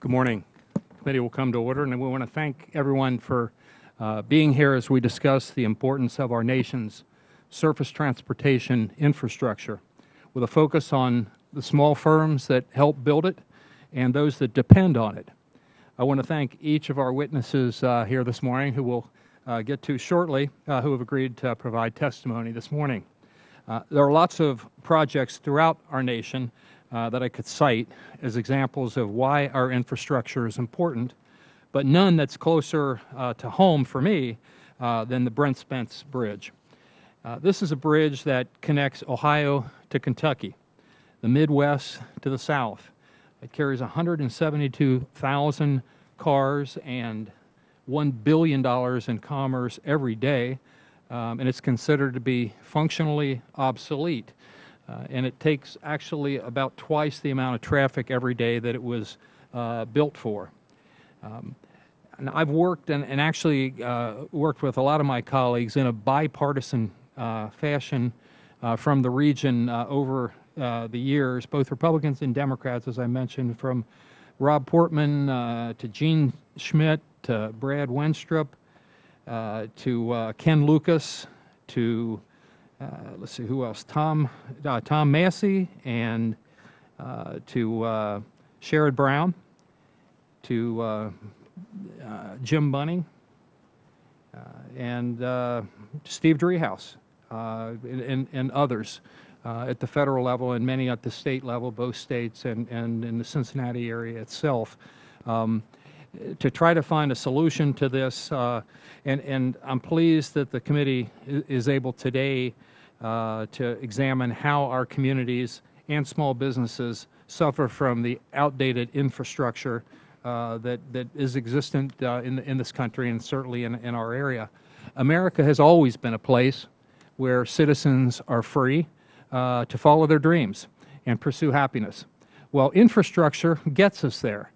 Good morning. The committee will come to order, and we want to thank everyone for being here as we discuss the importance of our nation's surface transportation infrastructure, with a focus on the small firms that help build it and those that depend on it. I want to thank each of our witnesses here this morning, who we'll get to shortly, who have agreed to provide testimony this morning. There are lots of projects throughout our nation that I could cite as examples of why our infrastructure is important, but none that's closer to home for me than the Brent Spence Bridge. This is a bridge that connects Ohio to Kentucky, the Midwest to the South. It carries 172,000 cars and $1 billion in commerce every day, and it's considered to be functionally obsolete. And it takes actually about twice the amount of traffic every day that it was built for. And I've worked and actually worked with a lot of my colleagues in a bipartisan fashion from the region over the years, both Republicans and Democrats, as I mentioned, from Rob Portman to Gene Schmidt to Brad Wenstrup to Ken Lucas to let's see, who else? Tom Massey, and to Sherrod Brown, to Jim Bunning, and Steve Driehaus, and others at the federal level, and many at the state level, both states and in the Cincinnati area itself, to try to find a solution to this. And I'm pleased that the committee is able today to examine how our communities and small businesses suffer from the outdated infrastructure that is existent in this country and certainly in our area. America has always been a place where citizens are free to follow their dreams and pursue happiness. Well, infrastructure gets us there.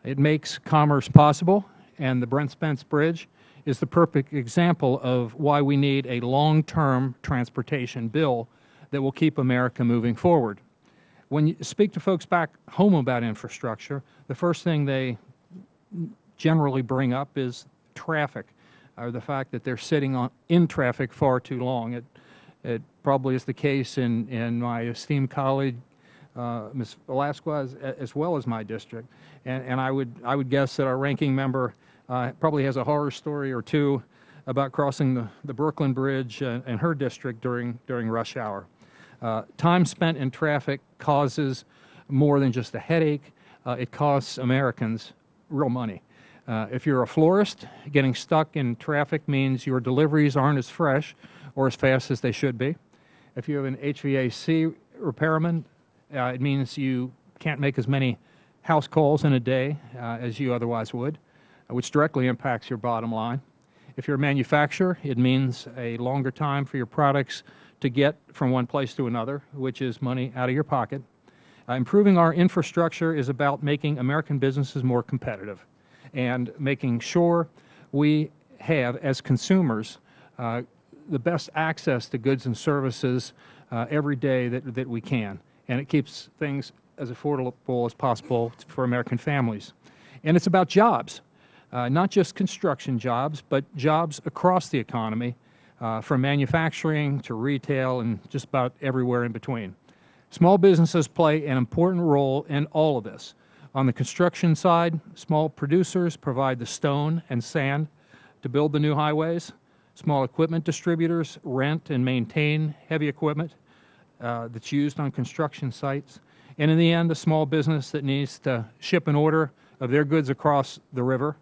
It makes commerce possible, and the Brent Spence Bridge is the perfect example of why we need a long-term transportation bill that will keep America moving forward. When you speak to folks back home about infrastructure, the first thing they generally bring up is traffic, or the fact that they're sitting in traffic far too long. It probably is the case in my esteemed colleague, Ms. Velasquez, as well as my district. And I would guess that our ranking member probably has a horror story or two about crossing the Brooklyn Bridge in her district during rush hour. Time spent in traffic causes more than just a headache. It costs Americans real money. If you're a florist, getting stuck in traffic means your deliveries aren't as fresh or as fast as they should be. If you have an HVAC repairman, it means you can't make as many house calls in a day as you otherwise would, which directly impacts your bottom line. If you're a manufacturer, it means a longer time for your products to get from one place to another, which is money out of your pocket. Improving our infrastructure is about making American businesses more competitive and making sure we have, as consumers, the best access to goods and services every day that we can. And it keeps things as affordable as possible for American families. And it's about jobs. Not just construction jobs, but jobs across the economy, from manufacturing to retail and just about everywhere in between. Small businesses play an important role in all of this. On the construction side, small producers provide the stone and sand to build the new highways. Small equipment distributors rent and maintain heavy equipment that's used on construction sites. And in the end, a small business that needs to ship an order of their goods across the river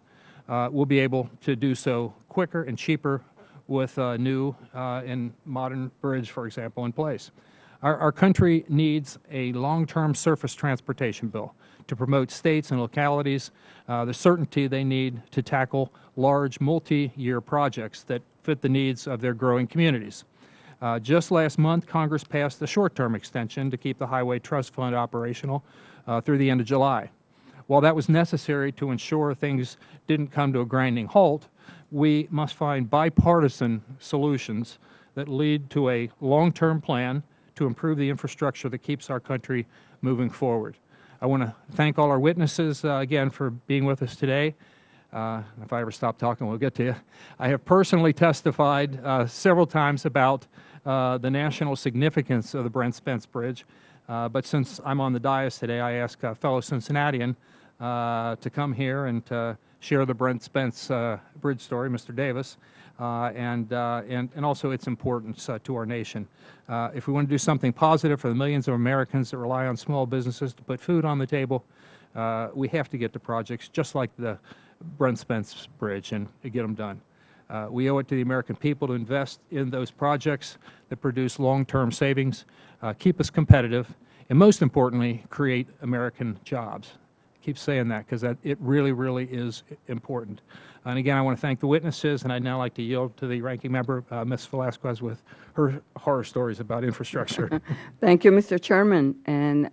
will be able to do so quicker and cheaper with a new and modern bridge, for example, in place. Our country needs a long-term surface transportation bill to promote states and localities the certainty they need to tackle large multi-year projects that fit the needs of their growing communities. Just last month, Congress passed a short-term extension to keep the Highway Trust Fund operational through the end of July. While that was necessary to ensure things didn't come to a grinding halt, we must find bipartisan solutions that lead to a long-term plan to improve the infrastructure that keeps our country moving forward. I want to thank all our witnesses again for being with us today. If I ever stop talking, we'll get to you. I have personally testified several times about the national significance of the Brent Spence Bridge. But since I'm on the dais today, I ask a fellow Cincinnatian to come here and to share the Brent Spence Bridge story, Mr. Davis, and also its importance to our nation. If we want to do something positive for the millions of Americans that rely on small businesses to put food on the table, we have to get to projects just like the Brent Spence Bridge and get them done. We owe it to the American people to invest in those projects that produce long-term savings, keep us competitive, and most importantly, create American jobs. I keep saying that because it really, really is important. And again, I want to thank the witnesses, and I'd now like to yield to the ranking member, Ms. Velasquez, with her horror stories about infrastructure. Thank you, Mr. Chairman. And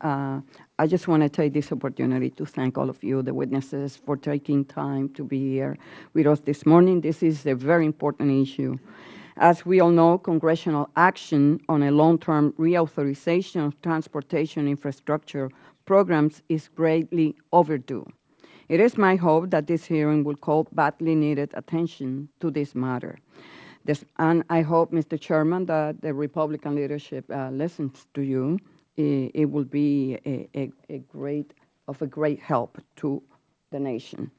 I just want to take this opportunity to thank all of you, the witnesses, for taking time to be here with us this morning. This is a very important issue. As we all know, congressional action on a long-term reauthorization of transportation infrastructure programs is greatly overdue. It is my hope that this hearing will call badly needed attention to this matter. And I hope, Mr. Chairman, that the Republican leadership listens to you. It will be of a great help to the nation.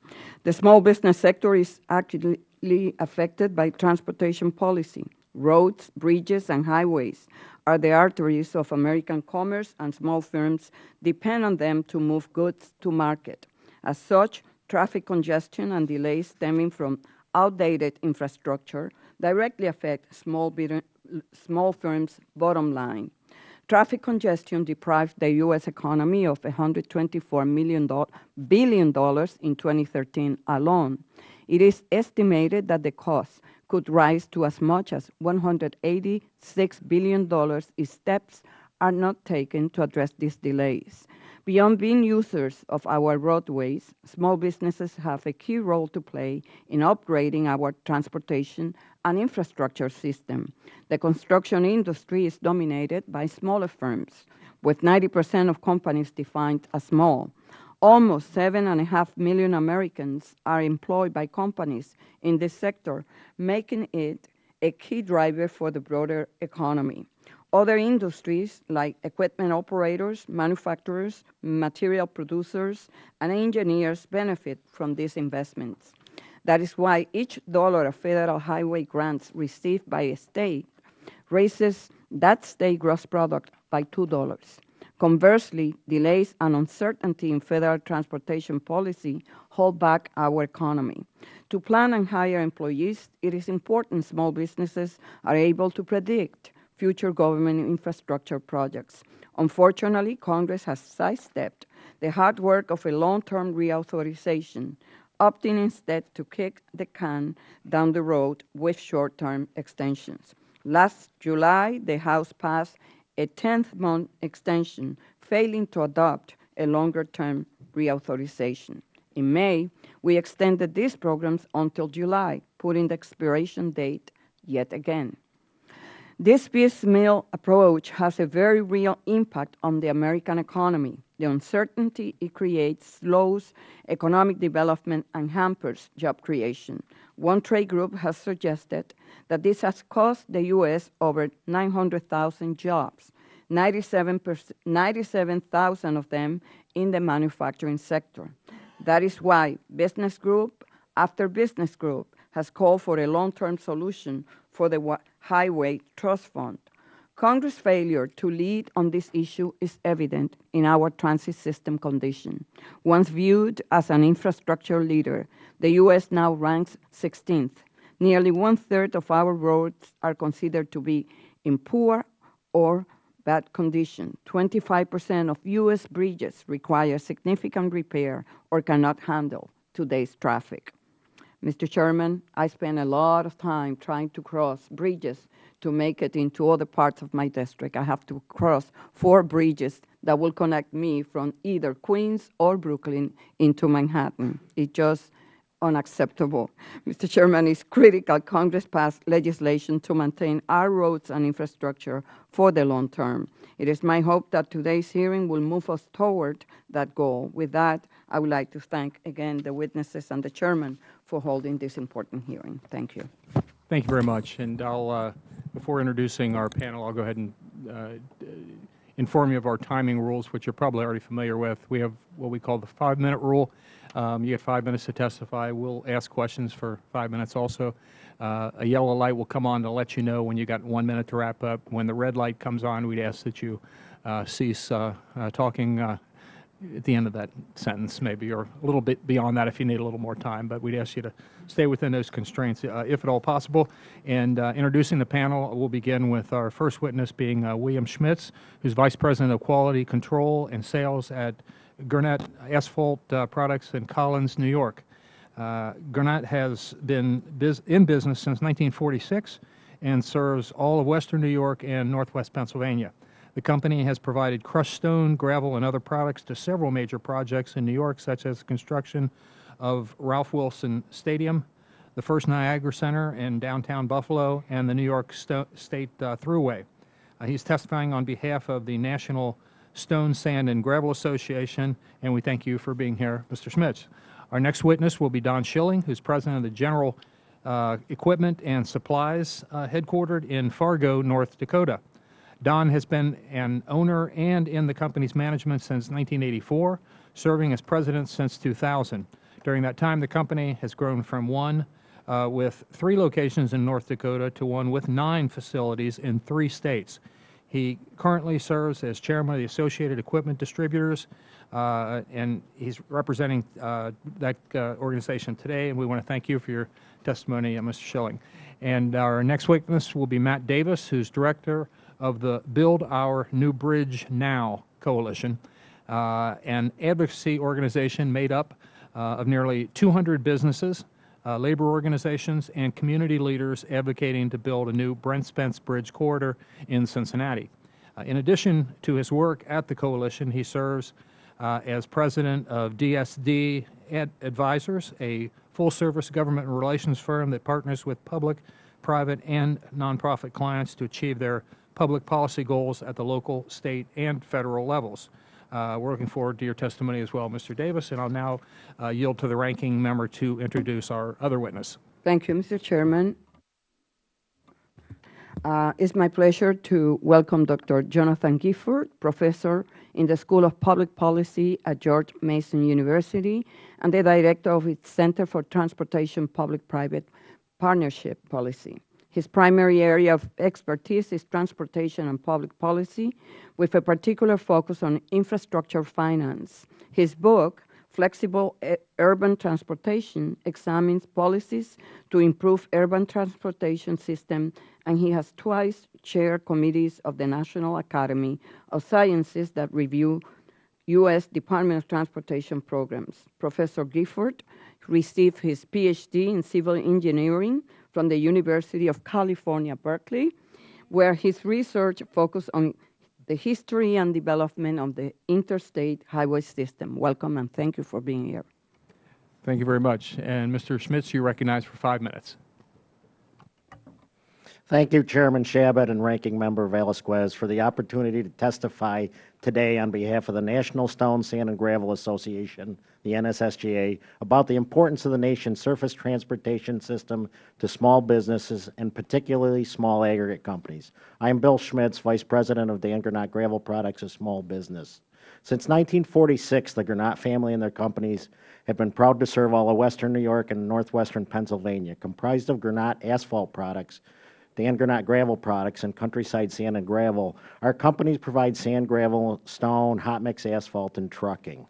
The small business sector is actively affected by transportation policy. Roads, bridges, and highways are the arteries of American commerce, and small firms depend on them to move goods to market. As such, traffic congestion and delays stemming from outdated infrastructure directly affect small firms' bottom line. Traffic congestion deprived the U.S. economy of $124 billion in 2013 alone. It is estimated that the cost could rise to as much as $186 billion if steps are not taken to address these delays. Beyond being users of our roadways, small businesses have a key role to play in upgrading our transportation and infrastructure system. The construction industry is dominated by smaller firms, with 90% of companies defined as small. Almost 7.5 million Americans are employed by companies in this sector, making it a key driver for the broader economy. Other industries like equipment operators, manufacturers, material producers, and engineers benefit from these investments. That is why each dollar of federal highway grants received by a state raises that state gross product by $2. Conversely, delays and uncertainty in federal transportation policy hold back our economy. To plan and hire employees, it is important small businesses are able to predict future government infrastructure projects. Unfortunately, Congress has sidestepped the hard work of a long-term reauthorization, opting instead to kick the can down the road with short-term extensions. Last July, the House passed a 10th-month extension, failing to adopt a longer-term reauthorization. In May, we extended these programs until July, putting the expiration date yet again. This piecemeal approach has a very real impact on the American economy. The uncertainty it creates slows economic development and hampers job creation. One trade group has suggested that this has cost the U.S. over 900,000 jobs, 97,000 of them in the manufacturing sector. That is why business group after business group has called for a long-term solution for the Highway Trust Fund. Congress' failure to lead on this issue is evident in our transit system condition. Once viewed as an infrastructure leader, the U.S. now ranks 16th. Nearly one-third of our roads are considered to be in poor or bad condition. 25% of U.S. bridges require significant repair or cannot handle today's traffic. Mr. Chairman, I spend a lot of time trying to cross bridges to make it into other parts of my district. I have to cross 4 bridges that will connect me from either Queens or Brooklyn into Manhattan. It's just unacceptable. Mr. Chairman, it's critical Congress pass legislation to maintain our roads and infrastructure for the long term. It is my hope that today's hearing will move us toward that goal. With that, I would like to thank again the witnesses and the chairman for holding this important hearing. Thank you. Thank you very much. And before introducing our panel, I'll go ahead and inform you of our timing rules, which you're probably already familiar with. We have what we call the 5-minute rule. You get 5 minutes to testify. We'll ask questions for 5 minutes also. A yellow light will come on to let you know when you got 1 minute to wrap up. When the red light comes on, we'd ask that you cease talking at the end of that sentence, maybe, or a little bit beyond that if you need a little more time. But we'd ask you to stay within those constraints, if at all possible. And introducing the panel, we'll begin with our first witness being William Schmitz, who's Vice President of Quality Control and Sales at Gurnett Asphalt Products in Collins, New York. Gurnett has been in business since 1946 and serves all of western New York and northwest Pennsylvania. The company has provided crushed stone, gravel, and other products to several major projects in New York, such as the construction of Ralph Wilson Stadium, the First Niagara Center in downtown Buffalo, and the New York State Thruway. He's testifying on behalf of the National Stone, Sand, and Gravel Association, and we thank you for being here, Mr. Schmitz. Our next witness will be Don Schilling, who's president of the General Equipment and Supplies headquartered in Fargo, North Dakota. Don has been an owner and in the company's management since 1984, serving as president since 2000. During that time, the company has grown from one with 3 locations in North Dakota to one with 9 facilities in 3 states. He currently serves as chairman of the Associated Equipment Distributors, and he's representing that organization today, and we want to thank you for your testimony, Mr. Schilling. And our next witness will be Matt Davis, who's director of the Build Our New Bridge Now Coalition, an advocacy organization made up of nearly 200 businesses, labor organizations, and community leaders advocating to build a new Brent Spence Bridge corridor in Cincinnati. In addition to his work at the coalition, he serves as president of DSD Advisors, a full-service government relations firm that partners with public, private, and nonprofit clients to achieve their public policy goals at the local, state, and federal levels. We're looking forward to your testimony as well, Mr. Davis, and I'll now yield to the ranking member to introduce our other witness. Thank you, Mr. Chairman. It's my pleasure to welcome Dr. Jonathan Gifford, professor in the School of Public Policy at George Mason University and the director of its Center for Transportation Public-Private Partnership Policy. His primary area of expertise is transportation and public policy, with a particular focus on infrastructure finance. His book, Flexible Urban Transportation, examines policies to improve urban transportation system, and he has twice chaired committees of the National Academy of Sciences that review U.S. Department of Transportation programs. Professor Gifford received his PhD in civil engineering from the University of California, Berkeley, where his research focused on the history and development of the interstate highway system. Welcome, and thank you for being here. Thank you very much. And Mr. Schmitz, you're recognized for 5 minutes. Thank you, Chairman Shabbat and Ranking Member Velasquez, for the opportunity to testify today on behalf of the National Stone, Sand, and Gravel Association, the NSSGA, about the importance of the nation's surface transportation system to small businesses and particularly small aggregate companies. I am Bill Schmitz, Vice President of Dan Gurnett Gravel Products, a small business. Since 1946, the Gurnett family and their companies have been proud to serve all of western New York and northwestern Pennsylvania. Comprised of Gurnett Asphalt Products, Dan Gurnett Gravel Products, and Countryside Sand and Gravel, our companies provide sand, gravel, stone, hot mix asphalt, and trucking.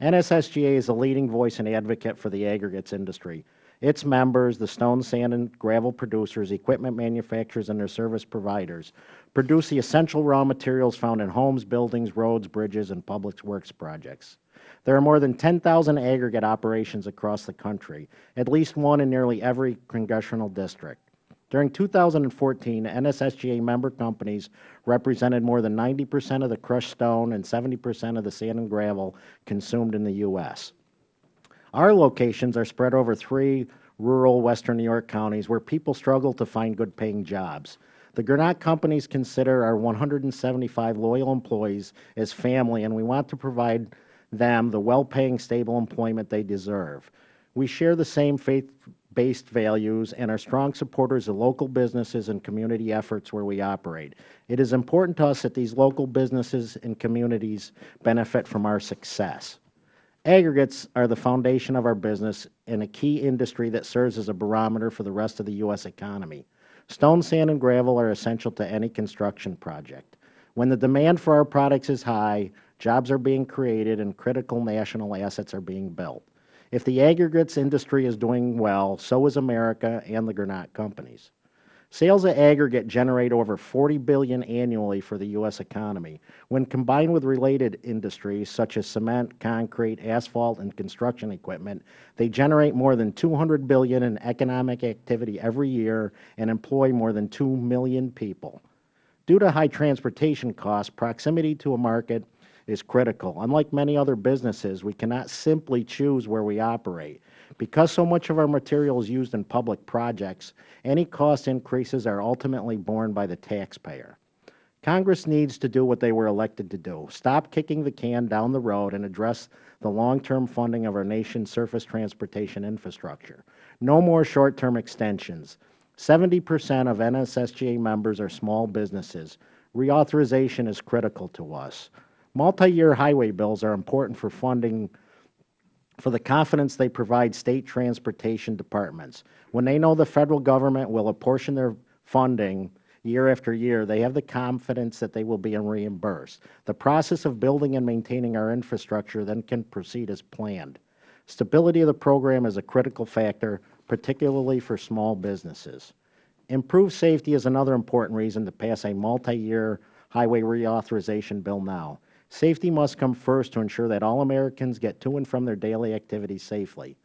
NSSGA is a leading voice and advocate for the aggregates industry. Its members, the stone, sand, and gravel producers, equipment manufacturers, and their service providers, produce the essential raw materials found in homes, buildings, roads, bridges, and public works projects. There are more than 10,000 aggregate operations across the country, at least one in nearly every congressional district. During 2014, NSSGA member companies represented more than 90% of the crushed stone and 70% of the sand and gravel consumed in the U.S. Our locations are spread over 3 rural western New York counties where people struggle to find good-paying jobs. The Granat companies consider our 175 loyal employees as family, and we want to provide them the well-paying, stable employment they deserve. We share the same faith-based values and are strong supporters of local businesses and community efforts where we operate. It is important to us that these local businesses and communities benefit from our success. Aggregates are the foundation of our business and a key industry that serves as a barometer for the rest of the U.S. economy. Stone, sand, and gravel are essential to any construction project. When the demand for our products is high, jobs are being created and critical national assets are being built. If the aggregates industry is doing well, so is America and the Granat companies. Sales of aggregate generate over $40 billion annually for the U.S. economy. When combined with related industries such as cement, concrete, asphalt, and construction equipment, they generate more than $200 billion in economic activity every year and employ more than 2 million people. Due to high transportation costs, proximity to a market is critical. Unlike many other businesses, we cannot simply choose where we operate. Because so much of our material is used in public projects, any cost increases are ultimately borne by the taxpayer. Congress needs to do what they were elected to do, stop kicking the can down the road and address the long-term funding of our nation's surface transportation infrastructure. No more short-term extensions. 70% of NSSGA members are small businesses. Reauthorization is critical to us. Multi-year highway bills are important for funding for the confidence they provide state transportation departments. When they know the Federal Government will apportion their funding year after year, they have the confidence that they will be reimbursed. The process of building and maintaining our infrastructure then can proceed as planned. Stability of the program is a critical factor, particularly for small businesses. Improved safety is another important reason to pass a multi-year highway reauthorization bill now. Safety must come first to ensure that all Americans get to and from their daily activities safely.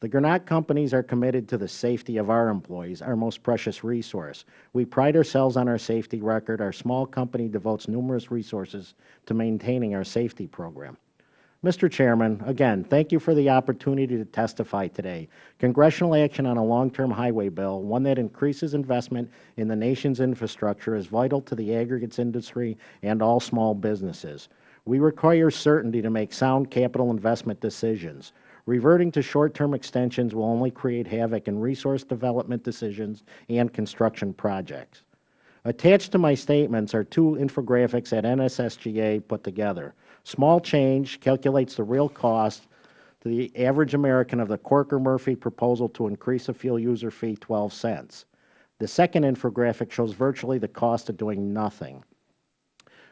The Granat companies are committed to the safety of our employees, our most precious resource. We pride ourselves on our safety record. Our small company devotes numerous resources to maintaining our safety program. Mr. Chairman, again, thank you for the opportunity to testify today. Congressional action on a long-term highway bill, one that increases investment in the nation's infrastructure, is vital to the aggregates industry and all small businesses. We require certainty to make sound capital investment decisions. Reverting to short-term extensions will only create havoc in resource development decisions and construction projects. Attached to my statements are 2 infographics that NSSGA put together. Small change calculates the real cost to the average American of the Corker-Murphy proposal to increase the fuel user fee 12 cents. The second infographic shows virtually the cost of doing nothing.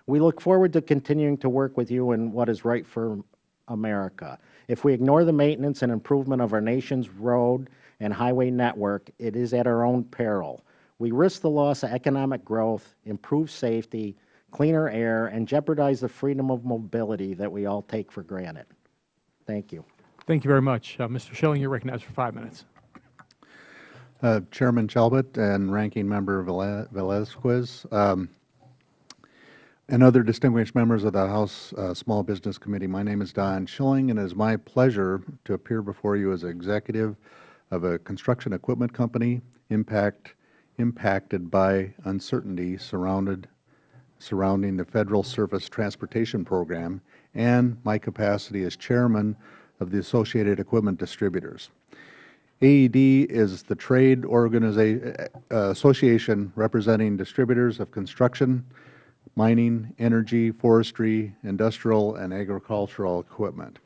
We look forward to continuing to work with you in what is right for America. If we ignore the maintenance and improvement of our nation's road and highway network, it is at our own peril. We risk the loss of economic growth, improved safety, cleaner air, and jeopardize the freedom of mobility that we all take for granted. Thank you. Thank you very much. Mr. Schilling, you're recognized for 5 minutes. Chairman Chalbert and Ranking Member Velazquez, and other distinguished members of the House Small Business Committee, my name is Don Schilling, and it is my pleasure to appear before you as executive of a construction equipment company impacted by uncertainty surrounding the Federal Surface Transportation Program, and my capacity as chairman of the Associated Equipment Distributors. AED is the trade association representing distributors of construction, mining, energy, forestry, industrial, and agricultural equipment.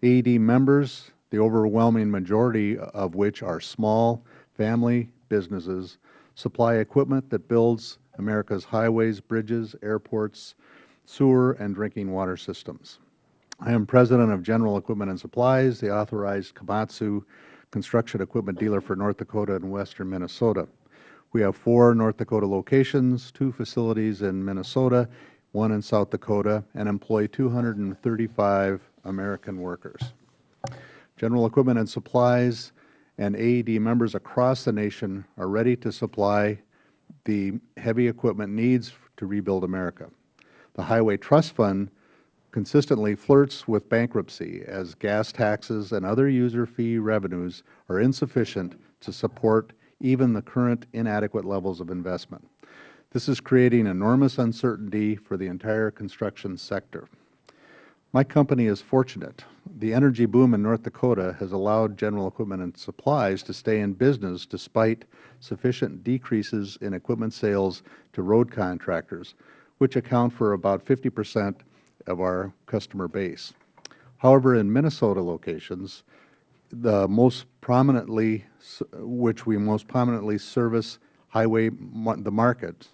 AED members, the overwhelming majority of which are small family businesses, supply equipment that builds America's highways, bridges, airports, sewer, and drinking water systems. I am president of General Equipment and Supplies, the authorized Komatsu construction equipment dealer for North Dakota and western Minnesota. We have 4 North Dakota locations, 2 facilities in Minnesota, 1 in South Dakota, and employ 235 American workers. General Equipment and Supplies and AED members across the nation are ready to supply the heavy equipment needs to rebuild America. The Highway Trust Fund consistently flirts with bankruptcy as gas taxes and other user fee revenues are insufficient to support even the current inadequate levels of investment. This is creating enormous uncertainty for the entire construction sector. My company is fortunate. The energy boom in North Dakota has allowed General Equipment and Supplies to stay in business despite sufficient decreases in equipment sales to road contractors, which account for about 50% of our customer base. However, in Minnesota locations, which we most prominently service the market,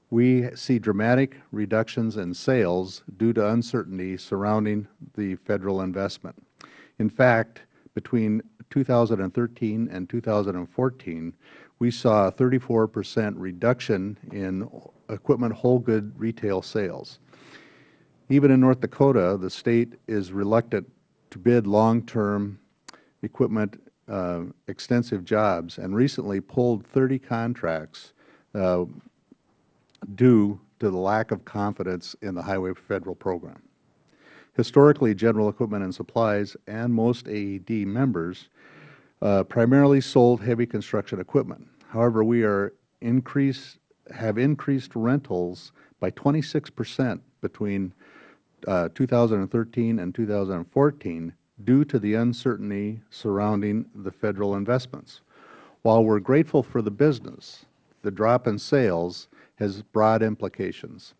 we see dramatic reductions in sales due to uncertainty surrounding the Federal investment. In fact, between 2013 and 2014, we saw a 34% reduction in equipment whole good retail sales. Even in North Dakota, the state is reluctant to bid long-term equipment extensive jobs and recently pulled 30 contracts due to the lack of confidence in the Highway Federal program. Historically, General Equipment and Supplies and most AED members primarily sold heavy construction equipment. However, we have increased rentals by 26% between 2013 and 2014 due to the uncertainty surrounding the Federal investments. While we are grateful for the business, the drop in sales has broad implications,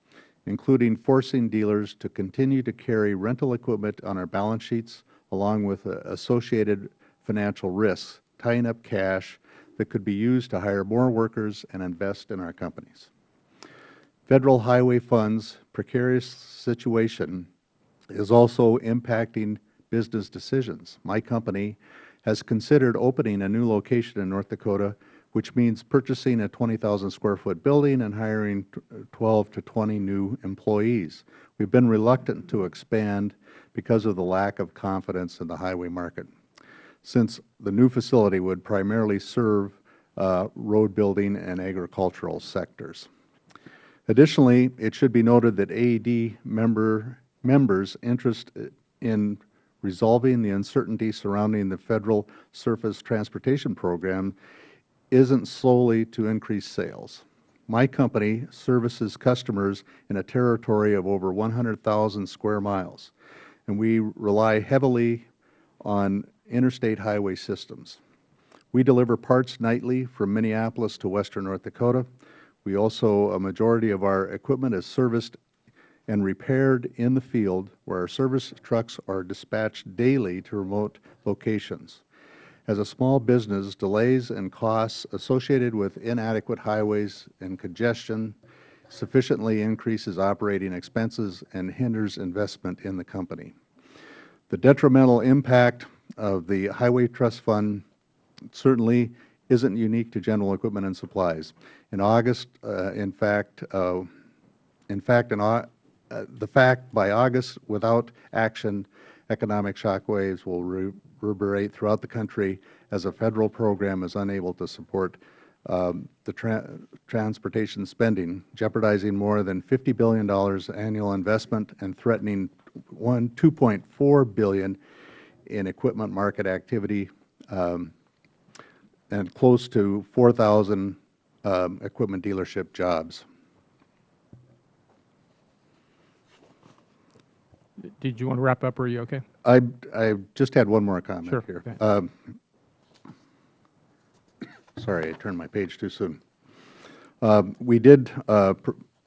including forcing dealers to continue to carry rental equipment on our balance sheets along with associated financial risks, tying up cash that could be used to hire more workers and invest in our companies. Federal highway funds' precarious situation is also impacting business decisions. My company has considered opening a new location in North Dakota, which means purchasing a 20,000 square foot building and hiring 12 to 20 new employees. We've been reluctant to expand because of the lack of confidence in the highway market, since the new facility would primarily serve road building and agricultural sectors. Additionally, it should be noted that AED members' interest in resolving the uncertainty surrounding the Federal Surface Transportation Program isn't solely to increase sales. My company services customers in a territory of over 100,000 square miles, and we rely heavily on interstate highway systems. We deliver parts nightly from Minneapolis to western North Dakota. A majority of our equipment is serviced and repaired in the field, where our service trucks are dispatched daily to remote locations. As a small business, delays and costs associated with inadequate highways and congestion sufficiently increases operating expenses and hinders investment in the company. The detrimental impact of the Highway Trust Fund certainly isn't unique to General Equipment and Supplies. In August, the fact by August, without action, economic shockwaves will reverberate throughout the country as a Federal program is unable to support the transportation spending, jeopardizing more than $50 billion annual investment and threatening $2.4 billion in equipment market activity and close to 4,000 equipment dealership jobs. Did you want to wrap up, or are you okay? I just had one more comment here. Sorry, I turned my page too soon. We did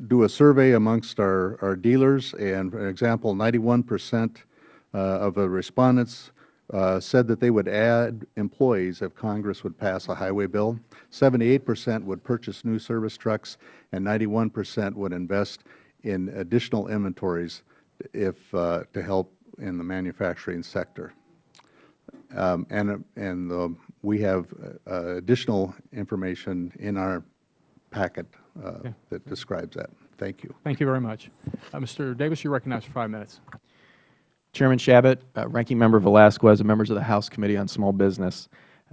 do a survey amongst our dealers, and for example, 91% of the respondents said that they would add employees if Congress would pass a highway bill. 78% would purchase new service trucks, and 91% would invest in additional inventories to help in the manufacturing sector. We have additional information in our packet that describes that. Thank you. Thank you very much. Mr. Davis, you're recognized for 5 minutes. Chairman Chabot, Ranking Member Velasquez, and members of the House Committee on Small Business,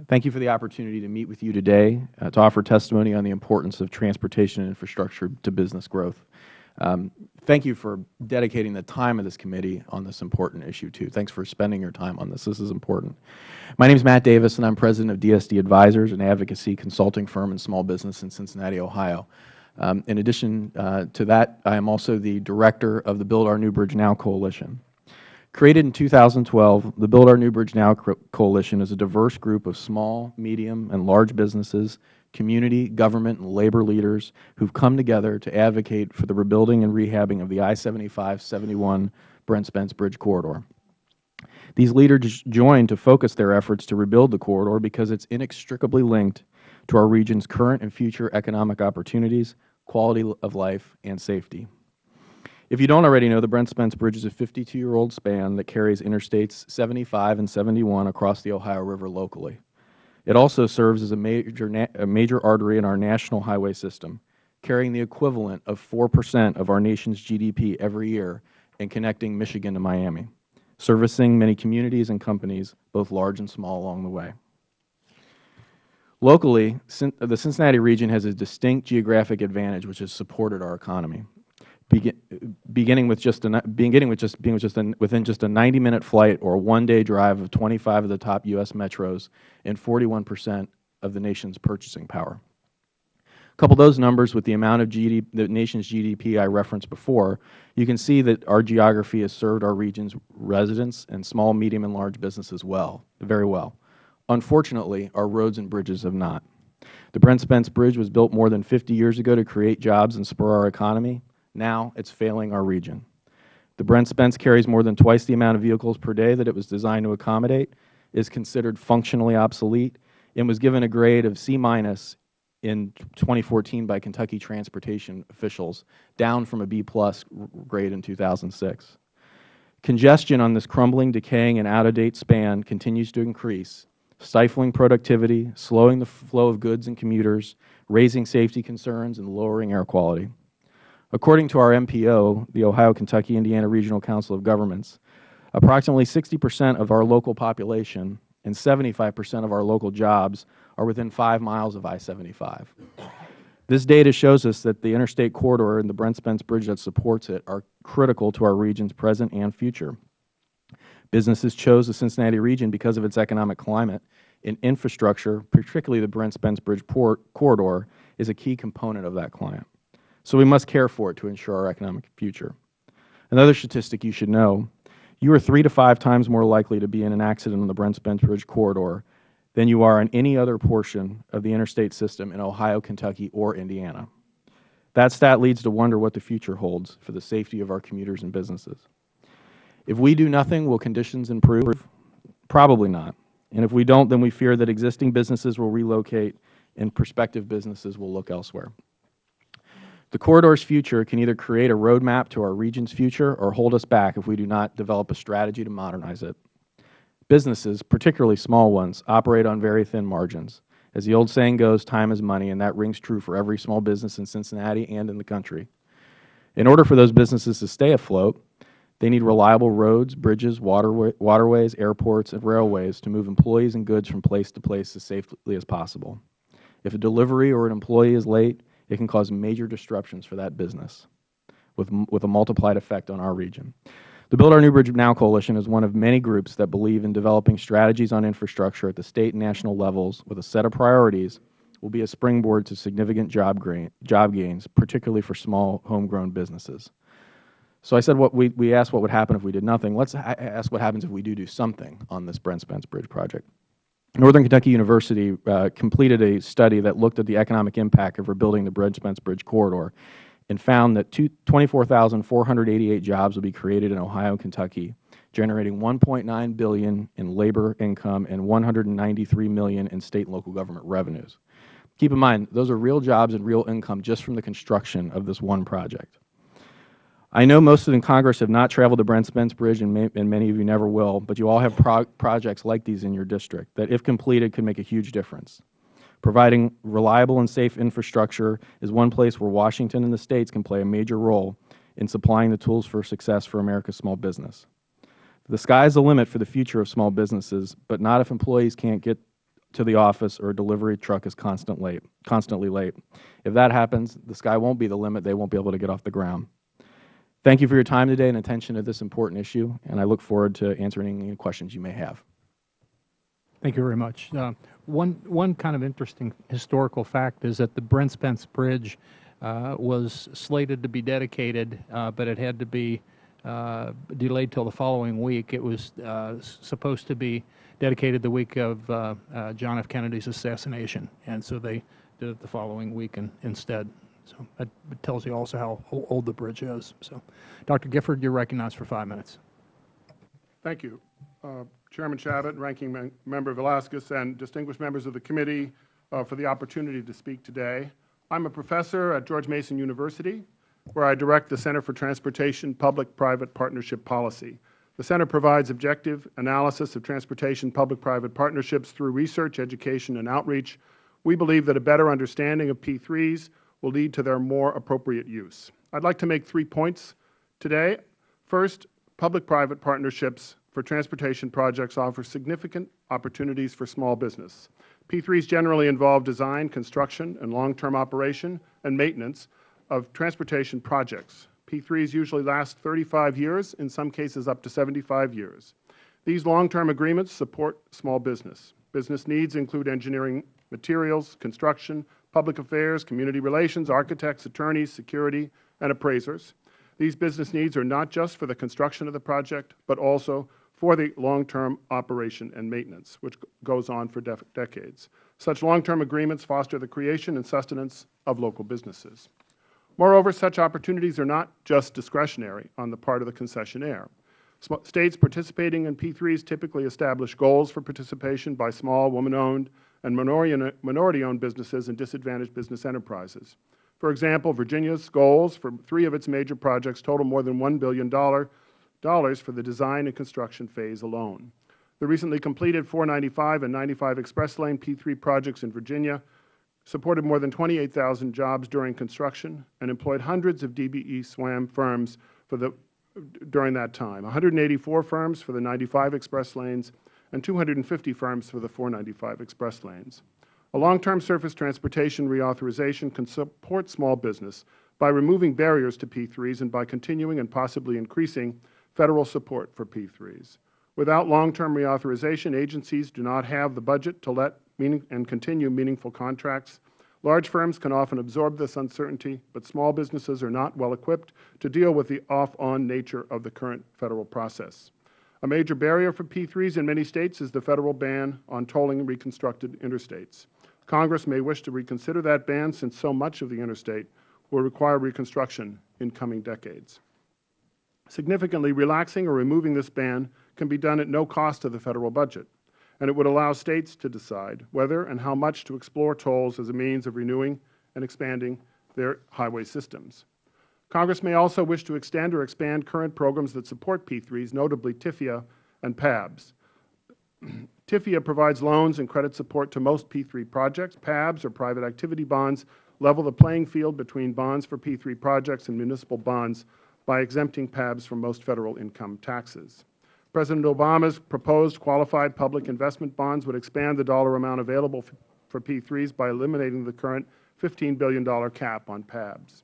thank you for the opportunity to meet with you today to offer testimony on the importance of transportation and infrastructure to business growth. thank you for dedicating the time of this committee on this important issue, too. Thanks for spending your time on this. This is important. My name is Matt Davis, and I'm president of DSD Advisors, an advocacy consulting firm and small business in Cincinnati, Ohio. In addition to that, I am also the director of the Build Our New Bridge Now Coalition. Created in 2012, the Build Our New Bridge Now Coalition is a diverse group of small, medium, and large businesses, community, government, and labor leaders who've come together to advocate for the rebuilding and rehabbing of the I-75-71 Brent Spence Bridge corridor. These leaders joined to focus their efforts to rebuild the corridor because it's inextricably linked to our region's current and future economic opportunities, quality of life, and safety. If you don't already know, the Brent Spence Bridge is a 52-year-old span that carries Interstates 75 and 71 across the Ohio River locally. It also serves as a major artery in our national highway system, carrying the equivalent of 4% of our nation's GDP every year and connecting Michigan to Miami, servicing many communities and companies, both large and small, along the way. Locally, the Cincinnati region has a distinct geographic advantage which has supported our economy. Beginning with just within just a 90-minute flight or a one-day drive of 25 of the top U.S. metros and 41% of the nation's purchasing power. Couple those numbers with the amount of the nation's GDP I referenced before, you can see that our geography has served our region's residents and small, medium, and large businesses very well. Unfortunately, our roads and bridges have not. The Brent Spence Bridge was built more than 50 years ago to create jobs and spur our economy. Now it's failing our region. The Brent Spence carries more than twice the amount of vehicles per day that it was designed to accommodate, is considered functionally obsolete, and was given a grade of C- in 2014 by Kentucky transportation officials, down from a B+ grade in 2006. Congestion on this crumbling, decaying, and out-of-date span continues to increase, stifling productivity, slowing the flow of goods and commuters, raising safety concerns, and lowering air quality. According to our MPO, the Ohio, Kentucky, Indiana Regional Council of Governments, approximately 60% of our local population and 75% of our local jobs are within 5 miles of I-75. This data shows us that the interstate corridor and the Brent Spence Bridge that supports it are critical to our region's present and future. Businesses chose the Cincinnati region because of its economic climate, and infrastructure, particularly the Brent Spence Bridge corridor, is a key component of that climate. So we must care for it to ensure our economic future. Another statistic you should know, you are 3 to 5 times more likely to be in an accident on the Brent Spence Bridge corridor than you are in any other portion of the interstate system in Ohio, Kentucky, or Indiana. That stat leads to wonder what the future holds for the safety of our commuters and businesses. If we do nothing, will conditions improve? Probably not. And if we don't, then we fear that existing businesses will relocate and prospective businesses will look elsewhere. The corridor's future can either create a roadmap to our region's future or hold us back if we do not develop a strategy to modernize it. Businesses, particularly small ones, operate on very thin margins. As the old saying goes, time is money, and that rings true for every small business in Cincinnati and in the country. In order for those businesses to stay afloat, they need reliable roads, bridges, waterways, airports, and railways to move employees and goods from place to place as safely as possible. If a delivery or an employee is late, it can cause major disruptions for that business with a multiplied effect on our region. The Build Our New Bridge Now Coalition is one of many groups that believe in developing strategies on infrastructure at the state and national levels with a set of priorities will be a springboard to significant job gains, particularly for small homegrown businesses. So I said we asked what would happen if we did nothing. Let's ask what happens if we do something on this Brent Spence Bridge project. Northern Kentucky University completed a study that looked at the economic impact of rebuilding the Brent Spence Bridge corridor and found that 24,488 jobs will be created in Ohio and Kentucky, generating $1.9 billion in labor income and $193 million in state and local government revenues. Keep in mind, those are real jobs and real income just from the construction of this one project. I know most of in Congress have not traveled the Brent Spence Bridge, and many of you never will, but you all have projects like these in your district that, if completed, could make a huge difference. Providing reliable and safe infrastructure is one place where Washington and the states can play a major role in supplying the tools for success for America's small business. The sky is the limit for the future of small businesses, but not if employees can't get to the office or a delivery truck is constantly late. If that happens, the sky won't be the limit. They won't be able to get off the ground. Thank you for your time today and attention to this important issue, and I look forward to answering any questions you may have. Thank you very much. One kind of interesting historical fact is that the Brent Spence Bridge was slated to be dedicated, but it had to be delayed till the following week. It was supposed to be dedicated the week of John F. Kennedy's assassination, and so they did it the following week instead. So that tells you also how old the bridge is. So, Dr. Gifford, you're recognized for 5 minutes. Thank you. Chairman Chabot, Ranking Member Velasquez, and distinguished members of the committee for the opportunity to speak today. I'm a professor at George Mason University, where I direct the Center for Transportation Public-Private Partnership Policy. The Center provides objective analysis of transportation public-private partnerships through research, education, and outreach. We believe that a better understanding of P3s will lead to their more appropriate use. I'd like to make 3 points today. First, public-private partnerships for transportation projects offer significant opportunities for small business. P3s generally involve design, construction, and long-term operation and maintenance of transportation projects. P3s usually last 35 years, in some cases up to 75 years. These long-term agreements support small business. Business needs include engineering materials, construction, public affairs, community relations, architects, attorneys, security, and appraisers. These business needs are not just for the construction of the project, but also for the long-term operation and maintenance, which goes on for decades. Such long-term agreements foster the creation and sustenance of local businesses. Moreover, such opportunities are not just discretionary on the part of the concessionaire. States participating in P3s typically establish goals for participation by small, woman-owned, and minority-owned businesses and disadvantaged business enterprises. For example, Virginia's goals for 3 of its major projects total more than $1 billion for the design and construction phase alone. The recently completed 495 and 95 Express Lane P3 projects in Virginia supported more than 28,000 jobs during construction and employed hundreds of DBE SWAM firms during that time, 184 firms for the 95 Express Lanes and 250 firms for the 495 Express Lanes. A long-term surface transportation reauthorization can support small business by removing barriers to P3s and by continuing and possibly increasing Federal support for P3s. Without long-term reauthorization, agencies do not have the budget to let and continue meaningful contracts. Large firms can often absorb this uncertainty, but small businesses are not well equipped to deal with the off-on nature of the current Federal process. A major barrier for P3s in many states is the Federal ban on tolling reconstructed interstates. Congress may wish to reconsider that ban since so much of the interstate will require reconstruction in coming decades. Significantly relaxing or removing this ban can be done at no cost to the Federal budget, and it would allow states to decide whether and how much to explore tolls as a means of renewing and expanding their highway systems. Congress may also wish to extend or expand current programs that support P3s, notably TIFIA and PABs. TIFIA provides loans and credit support to most P3 projects. PABs, or private activity bonds, level the playing field between bonds for P3 projects and municipal bonds by exempting PABs from most Federal income taxes. President Obama's proposed qualified public investment bonds would expand the dollar amount available for P3s by eliminating the current $15 billion cap on PABs.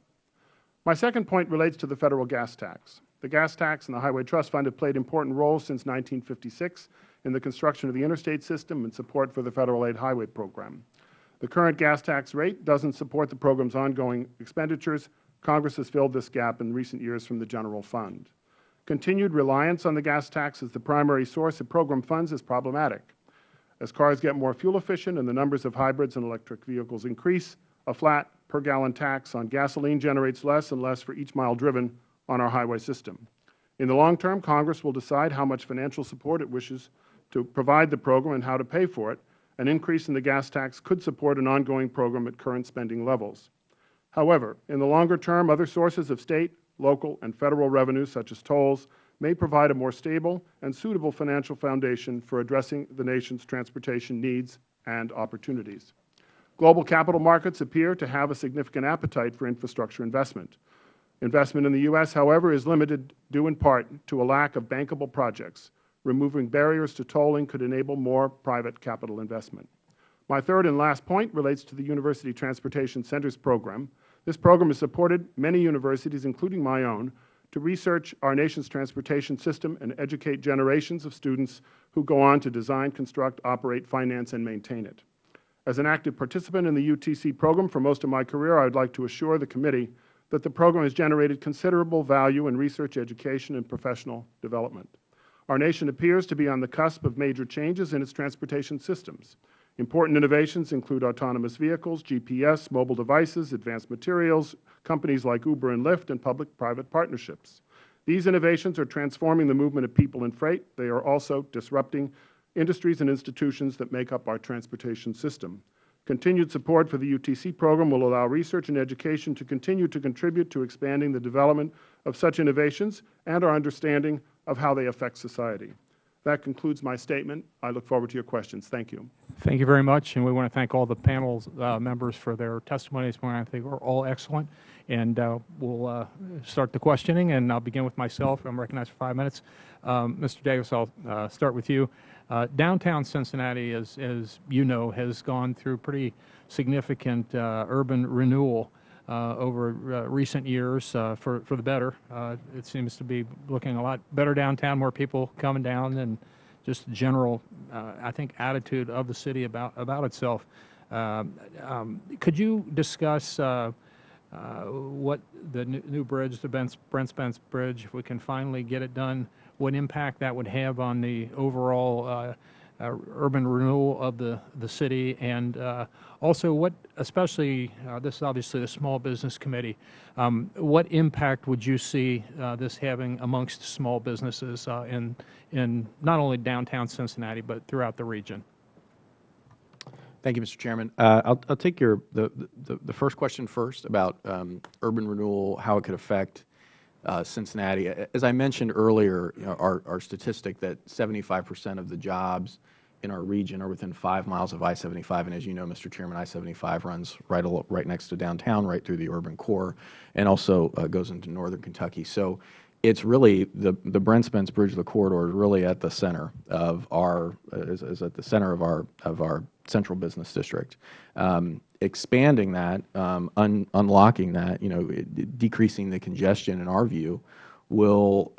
My second point relates to the Federal gas tax. The gas tax and the Highway Trust Fund have played important roles since 1956 in the construction of the interstate system and support for the Federal Aid Highway Program. The current gas tax rate doesn't support the program's ongoing expenditures. Congress has filled this gap in recent years from the general fund. Continued reliance on the gas tax as the primary source of program funds is problematic. As cars get more fuel efficient and the numbers of hybrids and electric vehicles increase, a flat per-gallon tax on gasoline generates less and less for each mile driven on our highway system. In the long term, Congress will decide how much financial support it wishes to provide the program and how to pay for it. An increase in the gas tax could support an ongoing program at current spending levels. However, in the longer term, other sources of state, local, and Federal revenues, such as tolls, may provide a more stable and suitable financial foundation for addressing the nation's transportation needs and opportunities. Global capital markets appear to have a significant appetite for infrastructure investment. Investment in the U.S., however, is limited due in part to a lack of bankable projects. Removing barriers to tolling could enable more private capital investment. My third and last point relates to the University Transportation Centers program. This program has supported many universities, including my own, to research our nation's transportation system and educate generations of students who go on to design, construct, operate, finance, and maintain it. As an active participant in the UTC program for most of my career, I would like to assure the committee that the program has generated considerable value in research, education, and professional development. Our nation appears to be on the cusp of major changes in its transportation systems. Important innovations include autonomous vehicles, GPS, mobile devices, advanced materials, companies like Uber and Lyft, and public-private partnerships. These innovations are transforming the movement of people and freight. They are also disrupting industries and institutions that make up our transportation system. Continued support for the UTC program will allow research and education to continue to contribute to expanding the development of such innovations and our understanding of how they affect society. That concludes my statement. I look forward to your questions. Thank you. Thank you very much, and we want to thank all the panel members for their testimony this morning. I think we're all excellent, and we'll start the questioning, and I'll begin with myself. I'm recognized for 5 minutes. Mr. Davis, I'll start with you. Downtown Cincinnati, as you know, has gone through pretty significant urban renewal over recent years for the better. It seems to be looking a lot better downtown, more people coming down, and just general, I think, attitude of the city about itself. Could you discuss what the new bridge, the Brent Spence Bridge, if we can finally get it done, what impact that would have on the overall urban renewal of the city, and also what, especially, this is obviously the Small Business Committee, what impact would you see this having amongst small businesses in not only downtown Cincinnati, but throughout the region? Thank you, Mr. Chairman. I'll take the first question first about urban renewal, how it could affect Cincinnati. As I mentioned earlier, our statistic that 75% of the jobs in our region are within 5 miles of I-75, and as you know, Mr. Chairman, I-75 runs right next to downtown, right through the urban core, and also goes into northern Kentucky. So it's really the Brent Spence Bridge, the corridor, is really at the center of our is at the center of our central business district. Expanding that, unlocking that, decreasing the congestion, in our view, will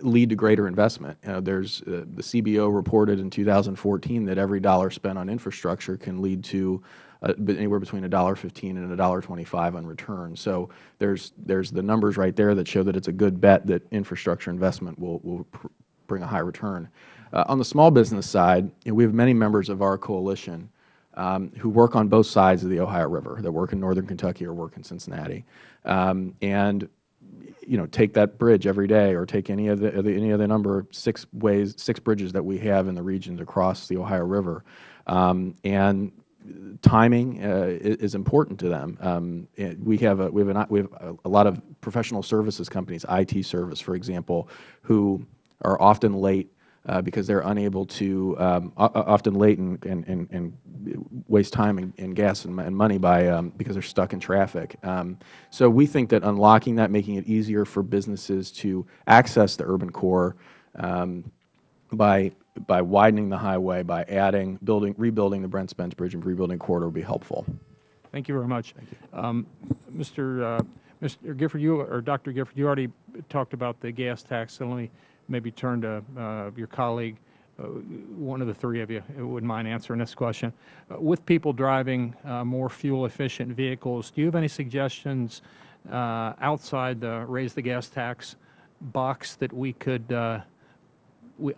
lead to greater investment. There's the CBO reported in 2014 that every dollar spent on infrastructure can lead to anywhere between $1.15 and $1.25 on return. So there's the numbers right there that show that it's a good bet that infrastructure investment will bring a high return. On the small business side, we have many members of our coalition who work on both sides of the Ohio River, that work in northern Kentucky or work in Cincinnati, and take that bridge every day, or take any of the number of 6 bridges that we have in the region to cross the Ohio River, and timing is important to them. We have a lot of professional services companies, IT service, for example, who are often late because they're unable to, often late and waste time and gas and money because they're stuck in traffic. So we think that unlocking that, making it easier for businesses to access the urban core by widening the highway, by rebuilding the Brent Spence Bridge and rebuilding corridor will be helpful. Thank you very much. Thank you. Mr. Gifford, Dr. Gifford, you already talked about the gas tax, so let me maybe turn to your colleague, one of the 3 of you who wouldn't mind answering this question. With people driving more fuel-efficient vehicles, do you have any suggestions outside the raise the gas tax box that we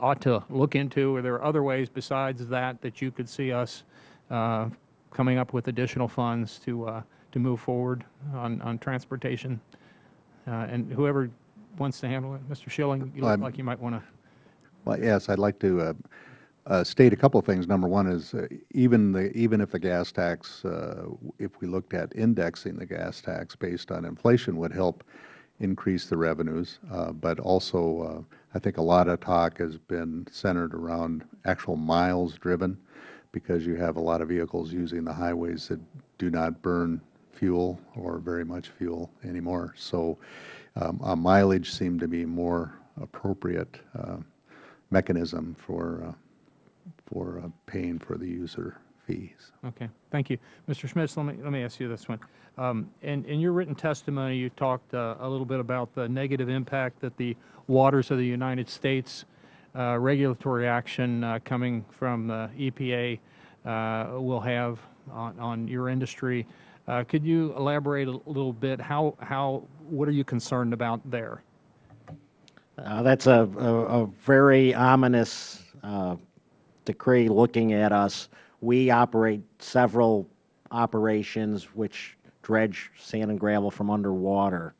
ought to look into? Are there other ways besides that you could see us coming up with additional funds to move forward on transportation? And whoever wants to handle it, Mr. Schilling, you look like you might want to. Well, yes, I'd like to state a couple of things. Number one is even if the gas tax, if we looked at indexing the gas tax based on inflation, would help increase the revenues. But also, I think a lot of talk has been centered around actual miles driven, because you have a lot of vehicles using the highways that do not burn fuel or very much fuel anymore. So mileage seemed to be more appropriate mechanism for paying for the user fees. Okay, thank you. Mr. Schmitz, let me ask you this one. In your written testimony, you talked a little bit about the negative impact that the waters of the United States regulatory action coming from the EPA will have on your industry. Could you elaborate a little bit? What are you concerned about there? That's a very ominous decree looking at us. We operate several operations which dredge sand and gravel from underwater.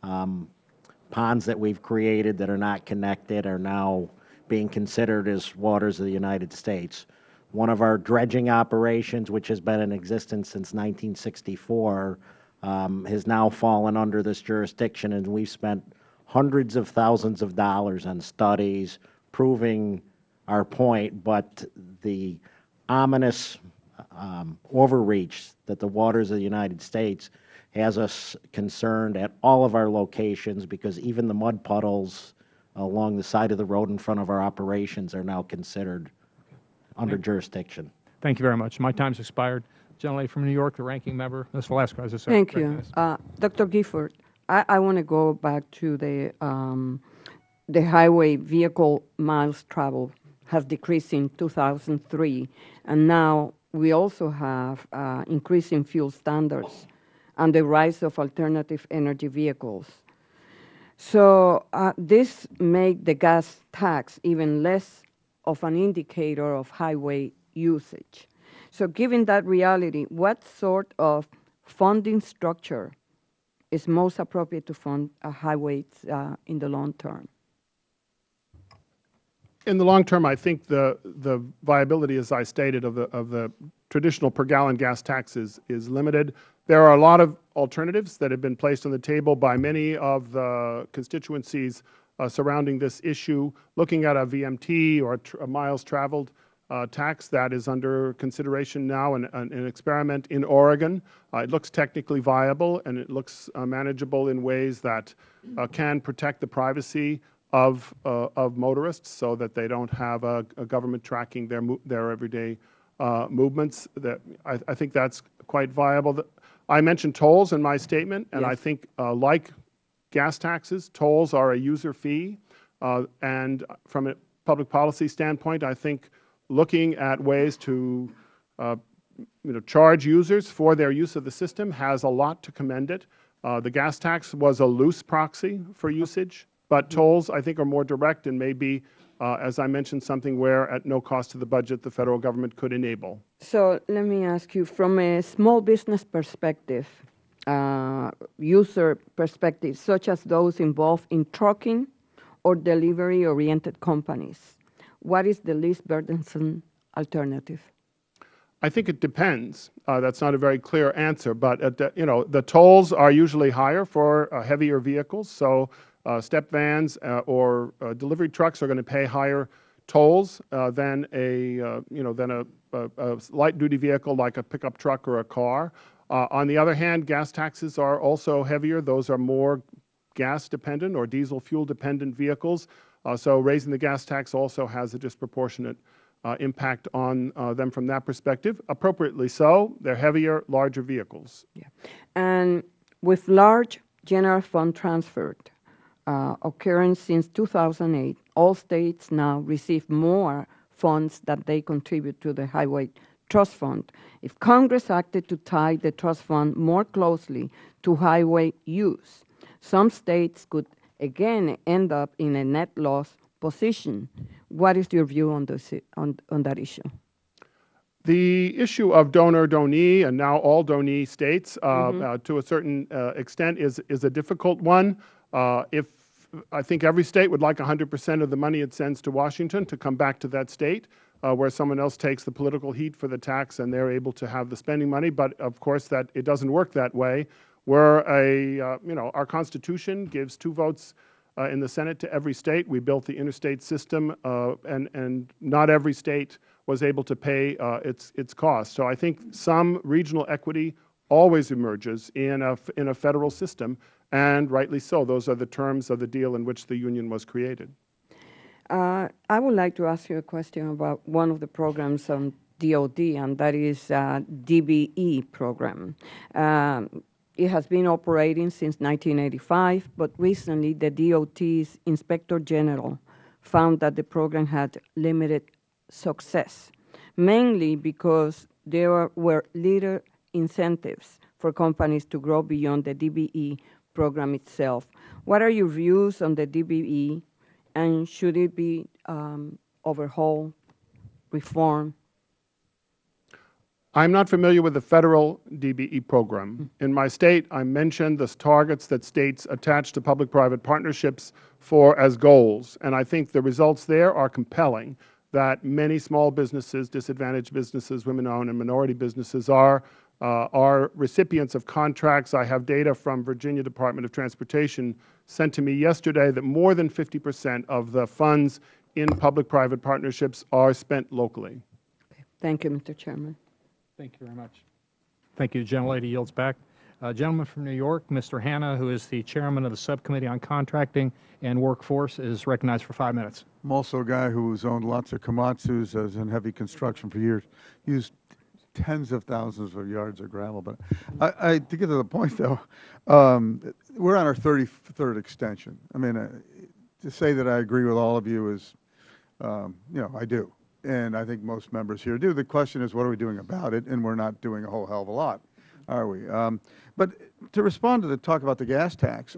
Ponds that we've created that are not connected are now being considered as waters of the United States. One of our dredging operations, which has been in existence since 1964, has now fallen under this jurisdiction, and we've spent hundreds of thousands of dollars on studies proving our point, but the ominous overreach that the waters of the United States has us concerned at all of our locations, because even the mud puddles along the side of the road in front of our operations are now considered under jurisdiction. Thank you very much. My time's expired. Gentlelady from New York, the ranking member, Ms. Velasquez. Is Thank you. Dr. Gifford, I want to go back to the highway vehicle miles traveled has decreased in 2003, and now we also have increasing fuel standards and the rise of alternative energy vehicles. So this makes the gas tax even less of an indicator of highway usage. So given that reality, what sort of funding structure is most appropriate to fund highways in the long term? In the long term, I think the viability, as I stated, of the traditional per gallon gas tax is limited. There are a lot of alternatives that have been placed on the table by many of the constituencies surrounding this issue, looking at a VMT or a miles traveled tax that is under consideration now, an experiment in Oregon. It looks technically viable, and it looks manageable in ways that can protect the privacy of motorists, so that they don't have a government tracking their everyday movements. I think that's quite viable. I mentioned tolls in my statement, and yes. I think like gas taxes, tolls are a user fee, and from a public policy standpoint, I think looking at ways to charge users for their use of the system has a lot to commend it. The gas tax was a loose proxy for usage, but tolls, I think, are more direct and may be, as I mentioned, something where at no cost to the budget the Federal Government could enable. So let me ask you, from a small business perspective, user perspective, such as those involved in trucking or delivery-oriented companies, what is the least burdensome alternative? I think it depends. That's not a very clear answer, but the tolls are usually higher for heavier vehicles. So step vans or delivery trucks are going to pay higher tolls than a light duty vehicle like a pickup truck or a car. On the other hand, gas taxes are also heavier. Those are more gas dependent or diesel fuel dependent vehicles. So raising the gas tax also has a disproportionate impact on them from that perspective. Appropriately so. They're heavier, larger vehicles. Yeah. And with large general fund transfer occurring since 2008, all states now receive more funds that they contribute to the Highway Trust Fund. If Congress acted to tie the trust fund more closely to highway use, some states could again end up in a net loss position. What is your view on this, on that issue? The issue of donor-donee, and now all donee states, to a certain extent, is a difficult one. I think every state would like 100% of the money it sends to Washington to come back to that state, where someone else takes the political heat for the tax and they're able to have the spending money. But of course, that it doesn't work that way. We're our Constitution gives 2 votes in the Senate to every state. We built the interstate system, and not every state was able to pay its costs. So I think some regional equity always emerges in a federal system, and rightly so. Those are the terms of the deal in which the union was created. I would like to ask you a question about one of the programs on DOD, and that is DBE program. It has been operating since 1985, but recently the DOT's Inspector General found that the program had limited success, mainly because there were little incentives for companies to grow beyond the DBE program itself. What are your views on the DBE, and should it be overhauled, reformed? I'm not familiar with the federal DBE program. In my state, I mentioned the targets that states attach to public-private partnerships for as goals, and I think the results there are compelling, that many small businesses, disadvantaged businesses, women-owned and minority businesses are recipients of contracts. I have data from Virginia Department of Transportation sent to me yesterday that more than 50% of the funds in public-private partnerships are spent locally. Okay. Thank you, Mr. Chairman. Thank you very much. Thank you. The gentlelady yields back. Gentleman from New York, Mr. Hanna, who is the chairman of the Subcommittee on Contracting and Workforce, is recognized for 5 minutes. I'm also a guy who's owned lots of Komatsus, as in heavy construction for years, used tens of thousands of yards of gravel. But to get to the point, though, we're on our 33rd extension. I mean, to say that I agree with all of you is, I do. And I think most members here do. The question is, what are we doing about it? And we're not doing a whole hell of a lot, are we? But to respond to the talk about the gas tax,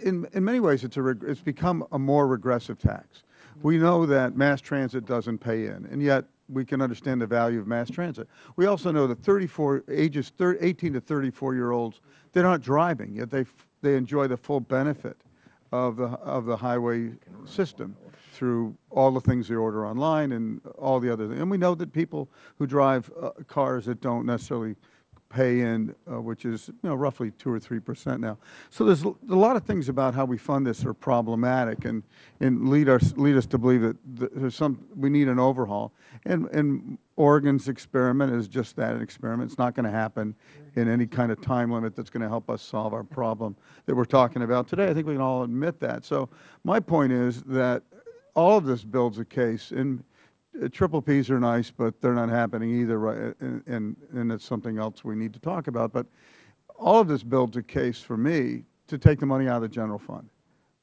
in many ways it's become a more regressive tax. We know that mass transit doesn't pay in, and yet we can understand the value of mass transit. We also know that 18 to 34-year-olds, they're not driving, yet they enjoy the full benefit of the highway system through all the things they order online and all the other things. And we know that people who drive cars that don't necessarily pay in, which is roughly 2 or 3% now. So there's a lot of things about how we fund this are problematic and lead us to believe that we need an overhaul. And Oregon's experiment is just that, an experiment. It's not going to happen in any kind of time limit that's going to help us solve our problem that we're talking about today. I think we can all admit that. So my point is that all of this builds a case, and triple Ps are nice, but they're not happening either, right? And it's something else we need to talk about. But all of this builds a case for me to take the money out of the general fund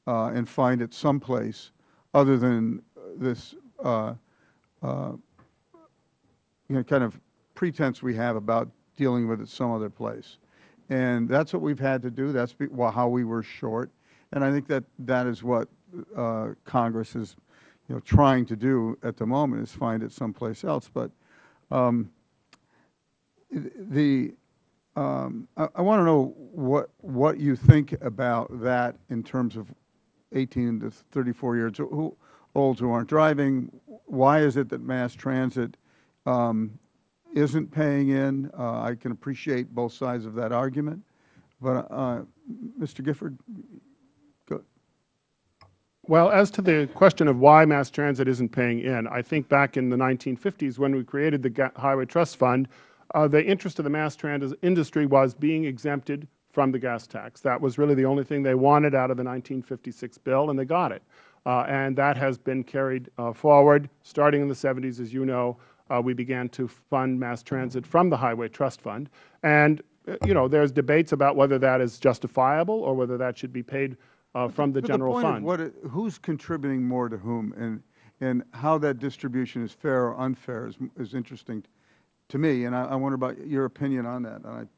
and find it someplace other than this kind of pretense we have about dealing with it some other place. And that's what we've had to do. That's how we were short. And I think that is what Congress is trying to do at the moment, is find it someplace else. But I want to know what you think about that in terms of 18 to 34 years olds who aren't driving. Why is it that mass transit isn't paying in? I can appreciate both sides of that argument. But Mr. Gifford, go. Well, as to the question of why mass transit isn't paying in, I think back in the 1950s when we created the Highway Trust Fund, the interest of the mass transit industry was being exempted from the gas tax. That was really the only thing they wanted out of the 1956 bill, and they got it. And that has been carried forward. Starting in the 70s, as you know, we began to fund mass transit from the Highway Trust Fund. And, there's debates about whether that is justifiable or whether that should be paid from the general fund. Who's contributing more to whom, and how that distribution is fair or unfair is interesting to me, and I wonder about your opinion on that.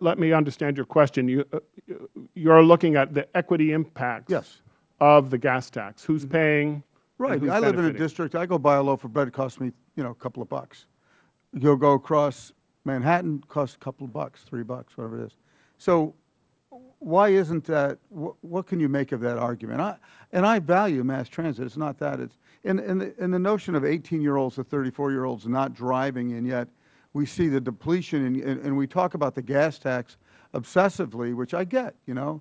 Let me understand your question. You're looking at the equity impacts of the gas tax. Who's paying? Right. I live in a district. I go buy a loaf of bread. It costs me, a couple of bucks. You'll go across Manhattan, costs a couple of bucks, $3, whatever it is. So why isn't that? What can you make of that argument? I value mass transit. It's not that. It's in the notion of 18-year-olds to 34-year-olds not driving, and yet we see the depletion, and we talk about the gas tax obsessively, which I get, and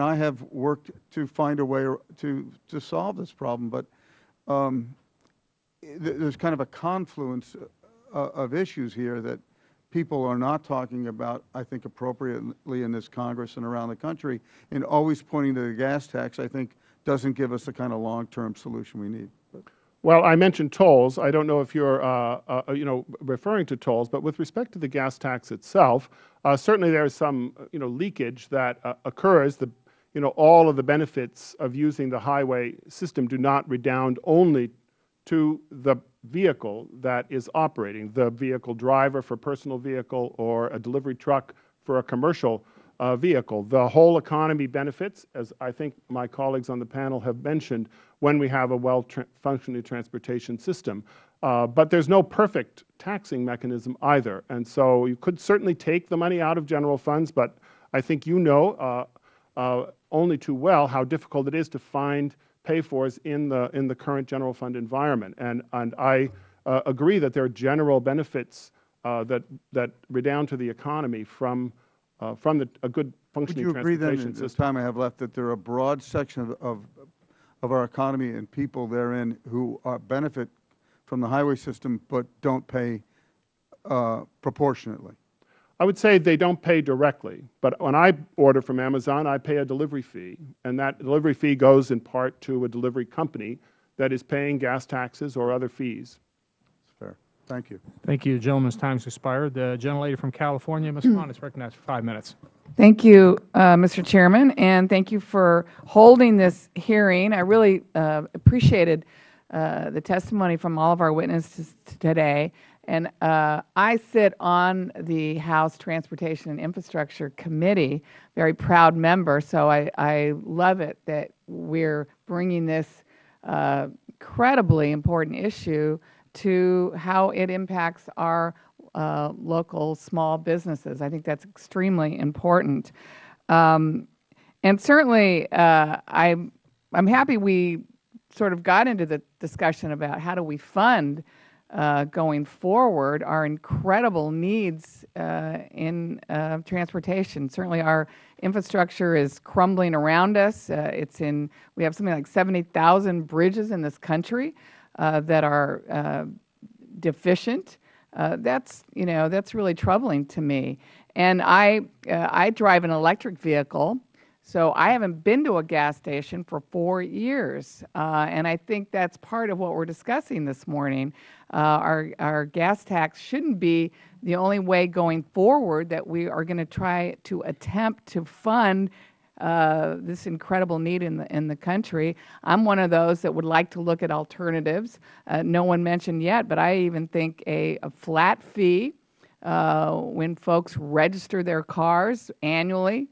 I have worked to find a way to solve this problem. But there's kind of a confluence of issues here that people are not talking about, I think, appropriately in this Congress and around the country, and always pointing to the gas tax, I think, doesn't give us the kind of long-term solution we need. Well, I mentioned tolls. I don't know if you're, referring to tolls, but with respect to the gas tax itself, certainly there is some, leakage that occurs. All of the benefits of using the highway system do not redound only to the vehicle that is operating, the vehicle driver for a personal vehicle or a delivery truck for a commercial vehicle. The whole economy benefits, as I think my colleagues on the panel have mentioned, when we have a well-functioning transportation system. But there's no perfect taxing mechanism either. And so you could certainly take the money out of general funds, but I think you know only too well how difficult it is to find pay-fors in the current general fund environment. And I agree that there are general benefits that redound to the economy from a good functioning transportation system. Would you agree then, in the time I have left, that there are a broad section of our economy and people therein who benefit from the highway system but don't pay proportionately? I would say they don't pay directly, but when I order from Amazon, I pay a delivery fee, and that delivery fee goes in part to a delivery company that is paying gas taxes or other fees. That's fair. Thank you. Thank you. The gentleman's time has expired. The gentlelady from California, Ms. Khan, is recognized for 5 minutes. Thank you, Mr. Chairman, and thank you for holding this hearing. I really appreciated the testimony from all of our witnesses today. And I sit on the House Transportation and Infrastructure Committee, very proud member, so I love it that we're bringing this incredibly important issue to how it impacts our local small businesses. I think that's extremely important. And certainly, I'm happy we sort of got into the discussion about how do we fund going forward our incredible needs in transportation. Certainly our infrastructure is crumbling around us. We have something like 70,000 bridges in this country that are deficient. That's really troubling to me. And I drive an electric vehicle, so I haven't been to a gas station for 4 years, and I think that's part of what we're discussing this morning. Our gas tax shouldn't be the only way going forward that we are going to try to attempt to fund this incredible need in the country. I'm one of those that would like to look at alternatives. No one mentioned yet, but I even think a flat fee when folks register their cars annually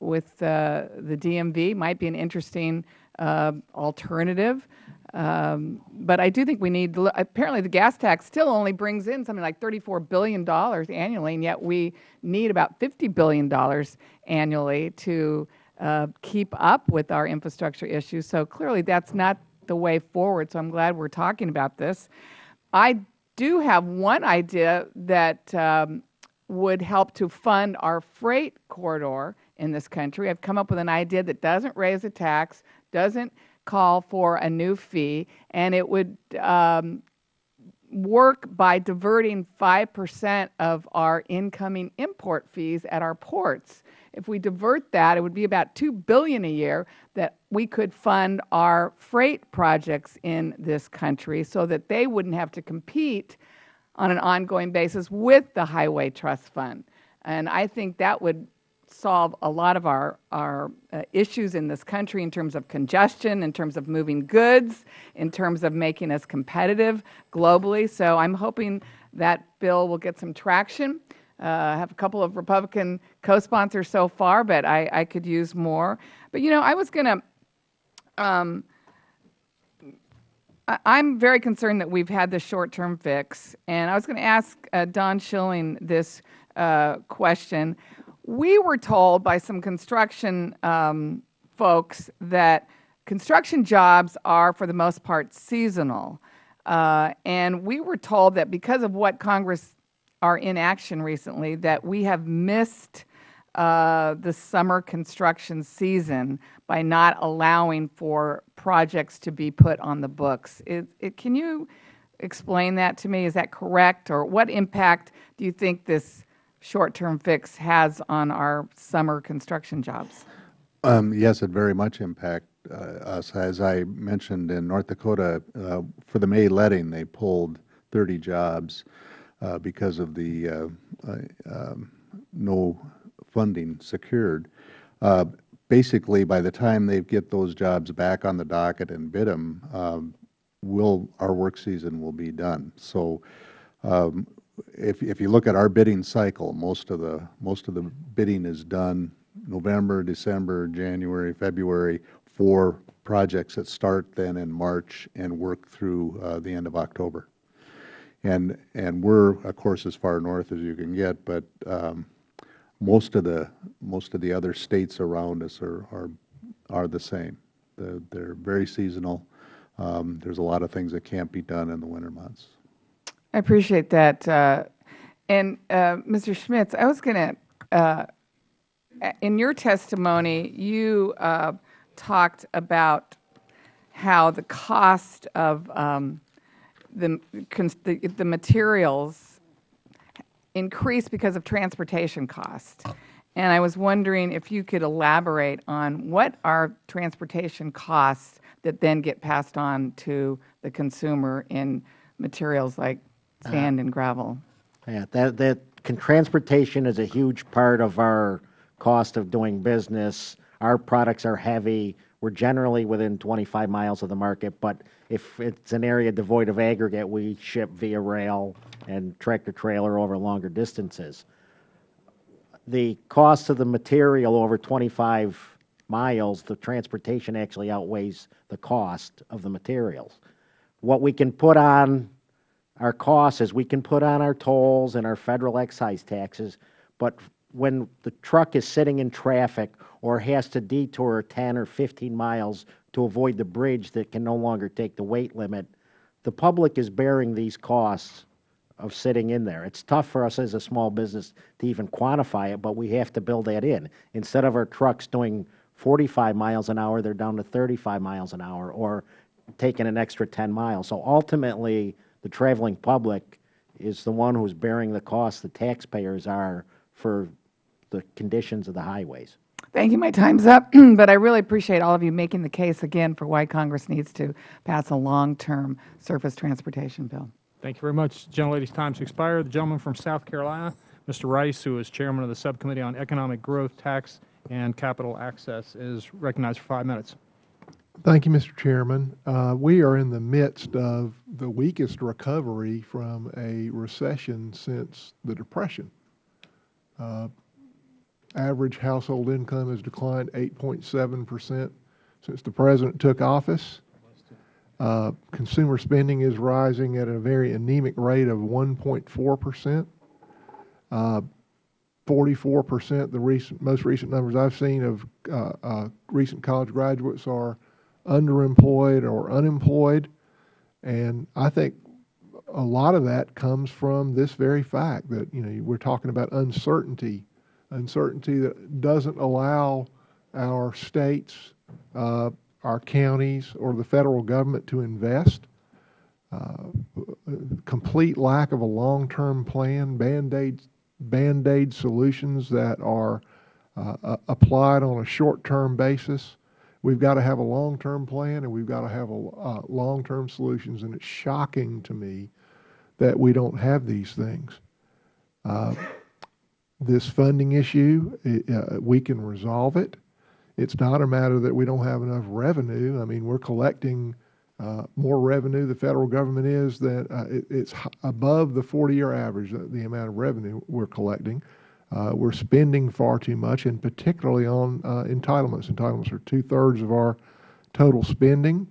with the DMV might be an interesting alternative. But I do think we need to apparently the gas tax still only brings in something like $34 billion annually, and yet we need about $50 billion annually to keep up with our infrastructure issues. So clearly that's not the way forward, so I'm glad we're talking about this. I do have one idea that would help to fund our freight corridor in this country. I've come up with an idea that doesn't raise a tax, doesn't call for a new fee, and it would work by diverting 5% of our incoming import fees at our ports. If we divert that, it would be about $2 billion a year that we could fund our freight projects in this country so that they wouldn't have to compete on an ongoing basis with the Highway Trust Fund. And I think that would solve a lot of our issues in this country in terms of congestion, in terms of moving goods, in terms of making us competitive globally. So I'm hoping that bill will get some traction. I have a couple of Republican co-sponsors so far, but I could use more. But, I was going to I'm very concerned that we've had this short-term fix, and I was going to ask Don Schilling this question. We were told by some construction folks that construction jobs are, for the most part, seasonal. And we were told that because of what Congress are in action recently, that we have missed the summer construction season by not allowing for projects to be put on the books. Can you explain that to me? Is that correct? Or what impact do you think this short-term fix has on our summer construction jobs? Yes, it very much impacts us. As I mentioned, in North Dakota, for the May letting, they pulled 30 jobs because of the no funding secured. Basically, by the time they get those jobs back on the docket and bid them, our work season will be done. So if you look at our bidding cycle, most of the bidding is done November, December, January, February for projects that start then in March and work through the end of October. And we're, of course, as far north as you can get, but most of the other states around us are the same. They're very seasonal. There's a lot of things that can't be done in the winter months. I appreciate that. And Mr. Schmitz, I was going to, in your testimony, you talked about how the cost of the materials increased because of transportation costs. And I was wondering if you could elaborate on what are transportation costs that then get passed on to the consumer in materials like sand and gravel. Yeah, transportation is a huge part of our cost of doing business. Our products are heavy. We're generally within 25 miles of the market, but if it's an area devoid of aggregate, we ship via rail and tractor-trailer over longer distances. The cost of the material over 25 miles, the transportation actually outweighs the cost of the materials. What we can put on our costs is we can put on our tolls and our federal excise taxes, but when the truck is sitting in traffic or has to detour 10 or 15 miles to avoid the bridge that can no longer take the weight limit, the public is bearing these costs of sitting in there. It's tough for us as a small business to even quantify it, but we have to build that in. Instead of our trucks doing 45 miles an hour, they're down to 35 miles an hour or taking an extra 10 miles. So ultimately, the traveling public is the one who's bearing the cost. The taxpayers are for the conditions of the highways. Thank you. My time's up, but I really appreciate all of you making the case again for why Congress needs to pass a long-term surface transportation bill. Thank you very much. Gentlelady's time's expired. The gentleman from South Carolina, Mr. Rice, who is chairman of the Subcommittee on Economic Growth, Tax, and Capital Access, is recognized for 5 minutes. Thank you, Mr. Chairman. We are in the midst of the weakest recovery from a recession since the Depression. Average household income has declined 8.7% since the President took office. Consumer spending is rising at a very anemic rate of 1.4%. 44%, the most recent numbers I've seen of recent college graduates are underemployed or unemployed, and I think a lot of that comes from this very fact that we're talking about uncertainty that doesn't allow our states, our counties, or the federal government to invest. Complete lack of a long-term plan, Band-Aid solutions that are applied on a short-term basis. We've got to have a long-term plan, and we've got to have long-term solutions, and it's shocking to me that we don't have these things. This funding issue, we can resolve it. It's not a matter that we don't have enough revenue. I mean, we're collecting more revenue, the federal government is, that it's above the 40-year average, the amount of revenue we're collecting. We're spending far too much, and particularly on entitlements. Entitlements are 2/3 of our total spending.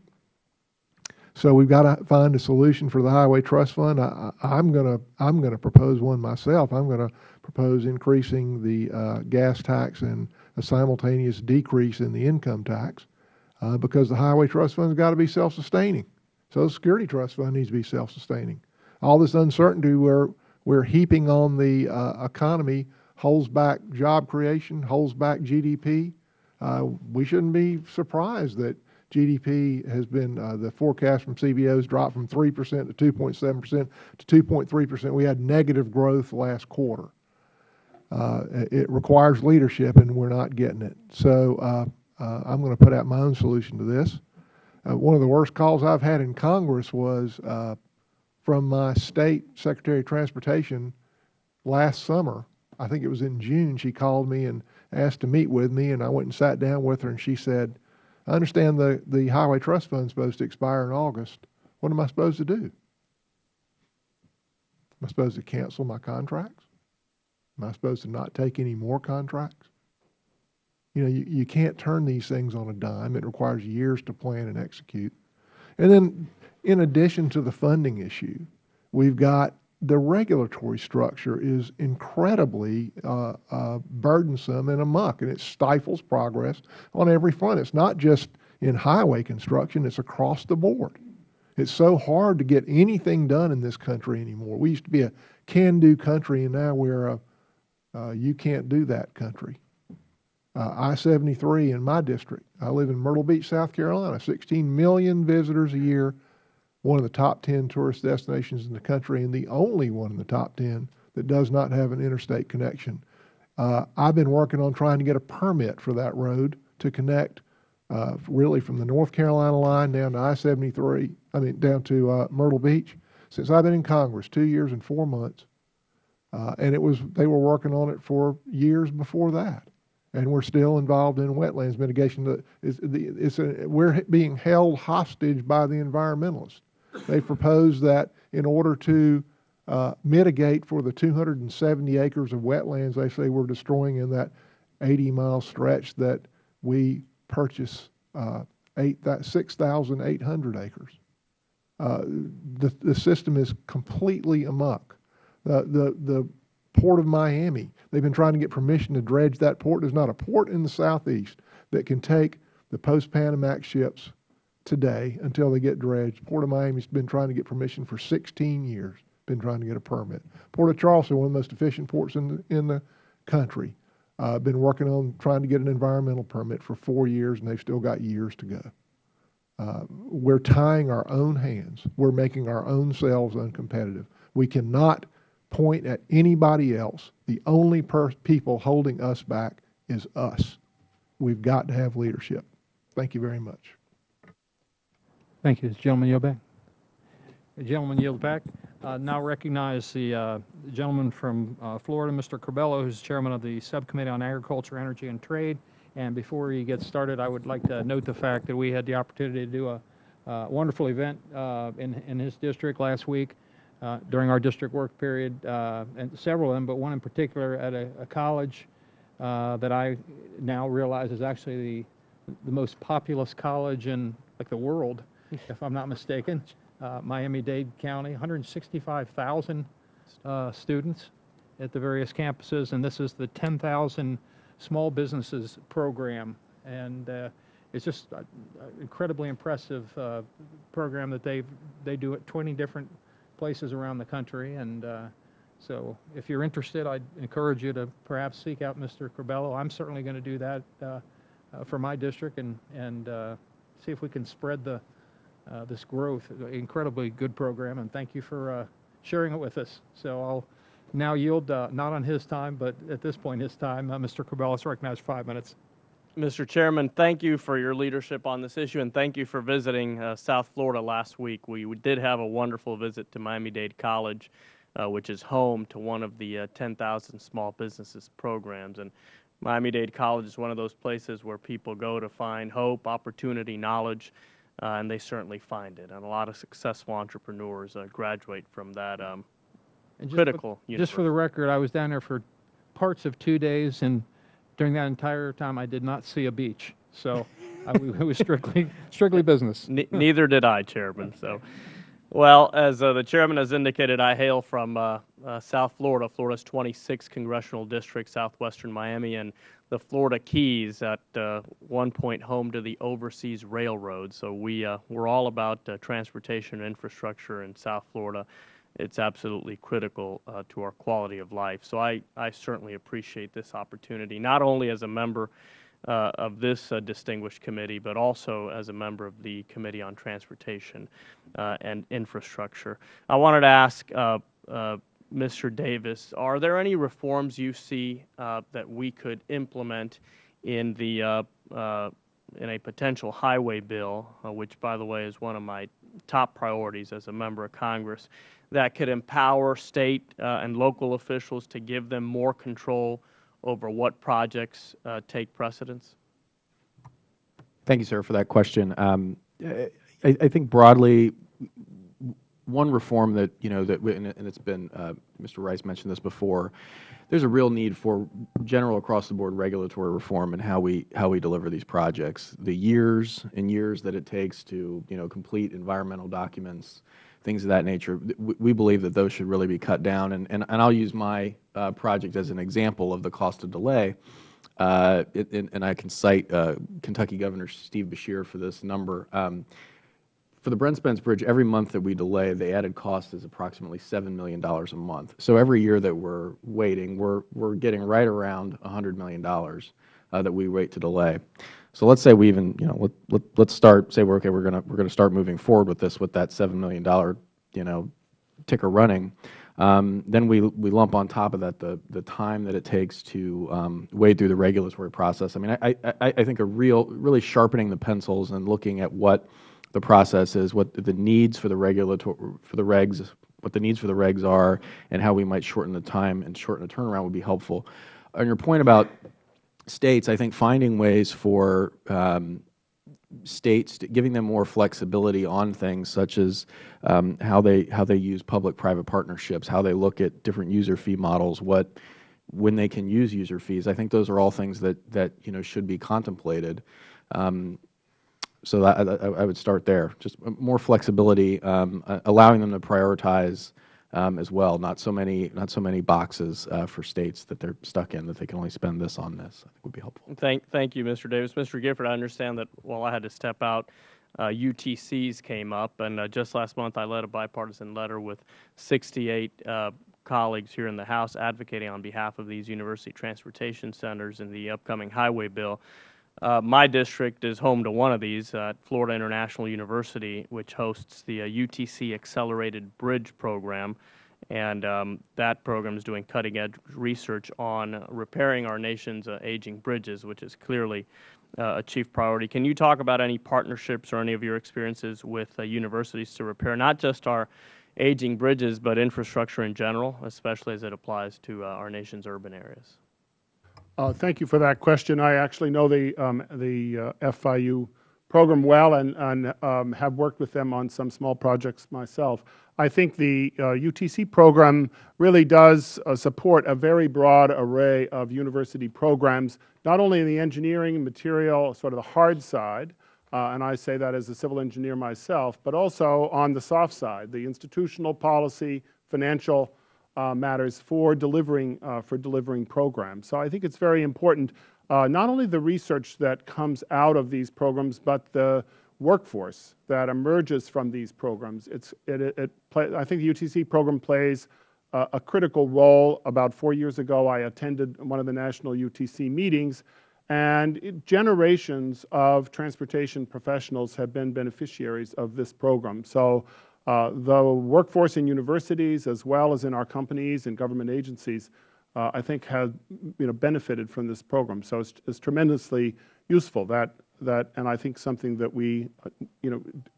So we've got to find a solution for the Highway Trust Fund. I'm gonna propose one myself. I'm going to propose increasing the gas tax and a simultaneous decrease in the income tax because the Highway Trust Fund's got to be self-sustaining. Social Security Trust Fund needs to be self-sustaining. All this uncertainty we're heaping on the economy holds back job creation, holds back GDP. We shouldn't be surprised that GDP has been, the forecast from CBO's dropped from 3% to 2.7% to 2.3%. We had negative growth last quarter. It requires leadership, and we're not getting it. So I'm going to put out my own solution to this. One of the worst calls I've had in Congress was from my state Secretary of Transportation last summer. I think it was in June. She called me and asked to meet with me, and I went and sat down with her, and she said, I understand the Highway Trust Fund is supposed to expire in August. What am I supposed to do? Am I supposed to cancel my contracts? Am I supposed to not take any more contracts? You know, you can't turn these things on a dime. It requires years to plan and execute. And then, in addition to the funding issue, we've got the regulatory structure is incredibly burdensome and amuck, and it stifles progress on every front. It's not just in highway construction, it's across the board. It's so hard to get anything done in this country anymore. We used to be a can-do country, and now we're a you can't do that country. I-73 in my district. I live in Myrtle Beach, South Carolina, 16 million visitors a year, one of the top 10 tourist destinations in the country, and the only one in the top 10 that does not have an interstate connection. I've been working on trying to get a permit for that road to connect really from the North Carolina line down to I-73, down to Myrtle Beach, since I've been in Congress, 2 years and 4 months. And they were working on it for years before that. And we're still involved in wetlands mitigation. We're being held hostage by the environmentalists. They propose that in order to mitigate for the 270 acres of wetlands they say we're destroying in that 80-mile stretch that we purchase 6,800 acres. The system is completely amok. The Port of Miami, they've been trying to get permission to dredge that port. There's not a port in the southeast that can take the post-Panamax ships today until they get dredged. Port of Miami's been trying to get permission for 16 years, been trying to get a permit. Port of Charleston, one of the most efficient ports in the country, been working on trying to get an environmental permit for 4 years, and they've still got years to go. We're tying our own hands. We're making our own selves uncompetitive. We cannot point at anybody else. The only people holding us back is us. We've got to have leadership. Thank you very much. Thank you. Does the gentleman yield back? The gentleman yield back. Now recognize the gentleman from Florida, Mr. Corbello, who's chairman of the Subcommittee on Agriculture, Energy, and Trade. And before he gets started, I would like to note the fact that we had the opportunity to do a wonderful event in his district last week during our district work period, and several of them, but one in particular at a college that I now realize is actually the most populous college in the world, if I'm not mistaken. Miami-Dade County, 165,000 students at the various campuses, and this is the 10,000 Small Businesses program, and it's just an incredibly impressive program that they do at 20 different places around the country, and so if you're interested, I'd encourage you to perhaps seek out Mr. Corbello. I'm certainly going to do that for my district and see if we can spread this growth. Incredibly good program, and thank you for sharing it with us. So I'll now yield, not on his time, but at this point his time. Mr. Corbello is recognized for 5 minutes. Mr. Chairman, thank you for your leadership on this issue, and thank you for visiting South Florida last week. We did have a wonderful visit to Miami-Dade College, which is home to one of the 10,000 Small Businesses programs. And Miami-Dade College is one of those places where people go to find hope, opportunity, knowledge, and they certainly find it. And a lot of successful entrepreneurs graduate from that critical university. Just for the record, I was down there for parts of 2 days, and during that entire time, I did not see a beach. So it was strictly business. Neither did I, Chairman. So, well, as the Chairman has indicated, I hail from South Florida, Florida's 26th congressional district, southwestern Miami, and the Florida Keys, at one point home to the Overseas Railroad. So we're all about transportation and infrastructure in South Florida. It's absolutely critical to our quality of life. So I certainly appreciate this opportunity, not only as a member of this distinguished committee, but also as a member of the Committee on Transportation and Infrastructure. I wanted to ask Mr. Davis, are there any reforms you see that we could implement in the in a potential highway bill, which, by the way, is one of my top priorities as a member of Congress, that could empower state and local officials to give them more control over what projects take precedence? Thank you, sir, for that question. I think broadly, one reform that, and it's been, Mr. Rice mentioned this before, there's a real need for general across-the-board regulatory reform in how we deliver these projects. The years and years that it takes to, complete environmental documents, things of that nature, we believe that those should really be cut down. And I'll use my project as an example of the cost of delay. And I can cite Kentucky Governor Steve Beshear for this number. For the Brent Spence Bridge, every month that we delay, the added cost is approximately $7 million a month. So every year that we're waiting, we're getting right around $100 million that we wait to delay. So let's say we even, let's start, say we're okay, we're going to start moving forward with this with that $7 million, ticker running. Then we lump on top of that the time that it takes to wade through the regulatory process. I mean, I think really sharpening the pencils and looking at what the process is, what the needs for the regs, what the needs for the regs are, and how we might shorten the time and shorten the turnaround would be helpful. On your point about states, I think finding ways for states, giving them more flexibility on things such as how they use public-private partnerships, how they look at different user fee models, when they can use user fees. I think those are all things that should be contemplated. So I would start there. Just more flexibility, allowing them to prioritize as well. Not so many boxes for states that they're stuck in that they can only spend this on this. I think would be helpful. Thank you, Mr. Davis. Mr. Gifford, I understand that while I had to step out, UTCs came up, and just last month I led a bipartisan letter with 68 colleagues here in the House advocating on behalf of these university transportation centers in the upcoming highway bill. My district is home to one of these, Florida International University, which hosts the UTC Accelerated Bridge Program, and that program is doing cutting-edge research on repairing our nation's aging bridges, which is clearly a chief priority. Can you talk about any partnerships or any of your experiences with universities to repair not just our aging bridges, but infrastructure in general, especially as it applies to our nation's urban areas? Thank you for that question. I actually know the FIU program well and have worked with them on some small projects myself. I think the UTC program really does support a very broad array of university programs, not only in the engineering and material, sort of the hard side, and I say that as a civil engineer myself, but also on the soft side, the institutional policy, financial matters for delivering programs. So I think it's very important, not only the research that comes out of these programs, but the workforce that emerges from these programs. I think the UTC program plays a critical role. About 4 years ago, I attended one of the national UTC meetings, and generations of transportation professionals have been beneficiaries of this program. So the workforce in universities, as well as in our companies and government agencies, I think have benefited from this program. So it's tremendously useful. And I think something that we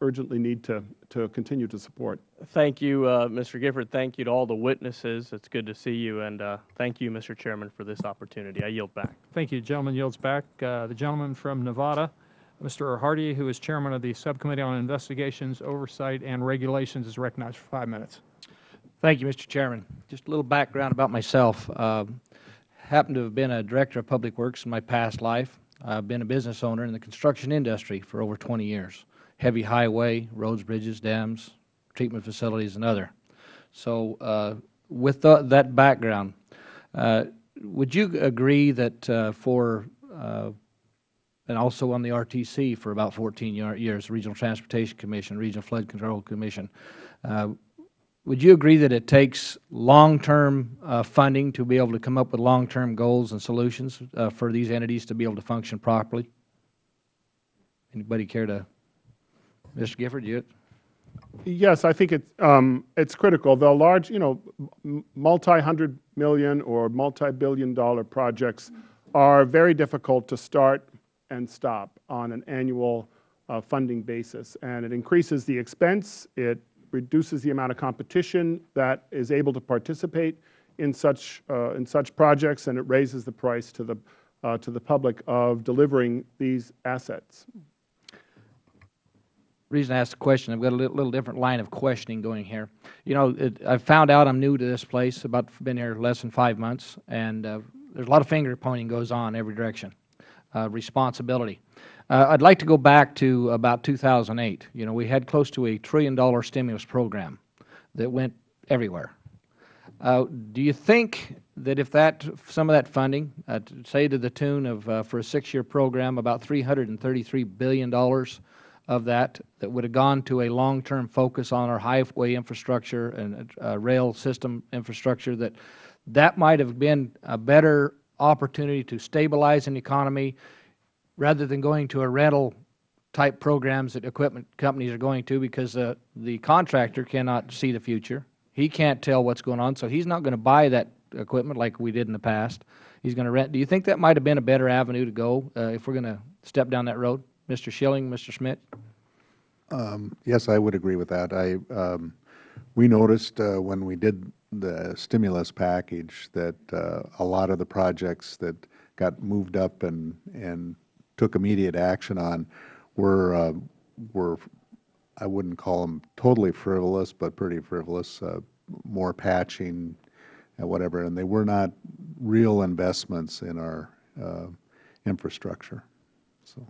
urgently need to continue to support. Thank you, Mr. Gifford. Thank you to all the witnesses. It's good to see you, and thank you, Mr. Chairman, for this opportunity. I yield back. Thank you. The gentleman yields back. The gentleman from Nevada, Mr. Hardy, who is chairman of the Subcommittee on Investigations, Oversight, and Regulations, is recognized for 5 minutes. Thank you, Mr. Chairman. Just a little background about myself. Happened to have been a director of public works in my past life. I've been a business owner in the construction industry for over 20 years. Heavy highway, roads, bridges, dams, treatment facilities, and other. So with that background, would you agree that and also on the RTC for about 14 years, Regional Transportation Commission, Regional Flood Control Commission, would you agree that it takes long-term funding to be able to come up with long-term goals and solutions for these entities to be able to function properly? Anybody care to? Mr. Gifford, you? Yes, I think it's critical. The large, multi-hundred million or multi-billion-dollar projects are very difficult to start and stop on an annual funding basis. And it increases the expense, it reduces the amount of competition that is able to participate in such projects, and it raises the price to the public of delivering these assets. The reason I asked the question, I've got a little different line of questioning going here. You know, I found out I'm new to this place, been here less than 5 months, and there's a lot of finger pointing goes on every direction. Responsibility. I'd like to go back to about 2008. You know, we had close to $1 trillion stimulus program that went everywhere. Do you think that if some of that funding, say to the tune of, for a 6-year program, about $333 billion of that would have gone to a long-term focus on our highway infrastructure and rail system infrastructure, that might have been a better opportunity to stabilize an economy rather than going to a rental type programs that equipment companies are going to, because the contractor cannot see the future. He can't tell what's going on, so he's not going to buy that equipment like we did in the past. He's going to rent. Do you think that might have been a better avenue to go if we're going to step down that road? Mr. Schilling, Mr. Schmidt? Yes, I would agree with that. We noticed when we did the stimulus package that a lot of the projects that got moved up and took immediate action on were I wouldn't call them totally frivolous, but pretty frivolous, more patching and whatever, and they were not real investments in our infrastructure. So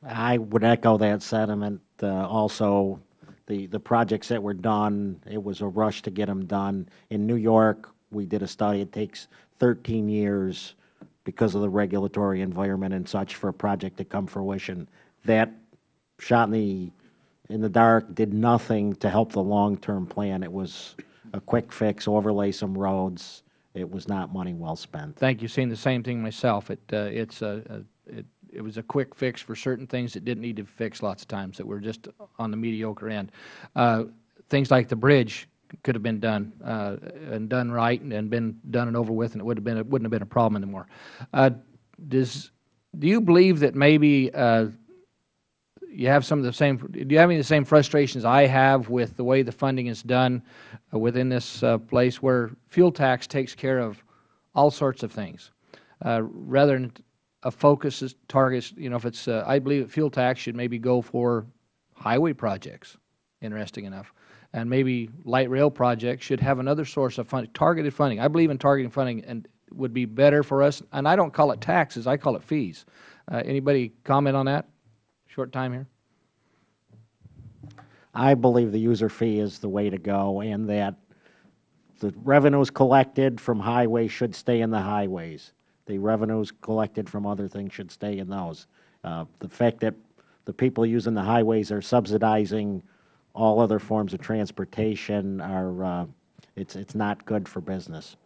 I would echo that sentiment. Also, the projects that were done, it was a rush to get them done. In New York, we did a study. It takes 13 years because of the regulatory environment and such for a project to come fruition. That shot in the dark did nothing to help the long-term plan. It was a quick fix, overlay some roads. It was not money well spent. Thank you. Seen the same thing myself. It was a quick fix for certain things that didn't need to fix lots of times, that were just on the mediocre end. Things like the bridge could have been done and done right and been done and over with, and it wouldn't have been a problem anymore. Do you believe that maybe you have some of the same? Do you have any of the same frustrations I have with the way the funding is done within this place, where fuel tax takes care of all sorts of things, rather than a focus is targets? You know, if it's I believe that fuel tax should maybe go for highway projects, interesting enough, and maybe light rail projects should have another source of funding, targeted funding. I believe in targeted funding, and would be better for us. And I don't call it taxes; I call it fees. Anybody comment on that? Short time here. I believe the user fee is the way to go, and that the revenues collected from highways should stay in the highways. The revenues collected from other things should stay in those. The fact that the people using the highways are subsidizing all other forms of transportation are, it's not good for business.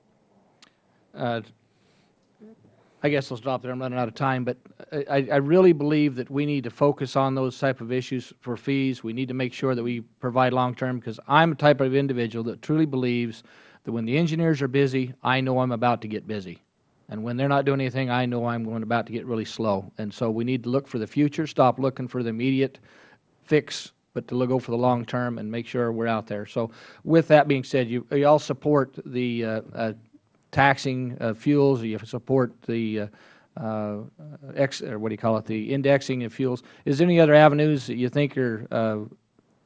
I guess I'll stop there. I'm running out of time, but I really believe that we need to focus on those type of issues for fees. We need to make sure that we provide long-term, because I'm a type of individual that truly believes that when the engineers are busy, I know I'm about to get busy. And when they're not doing anything, I know I'm about to get really slow. And so we need to look for the future, stop looking for the immediate fix, but to go for the long term and make sure we're out there. So with that being said, you all support the taxing fuels, you support the the indexing of fuels. Is there any other avenues that you think are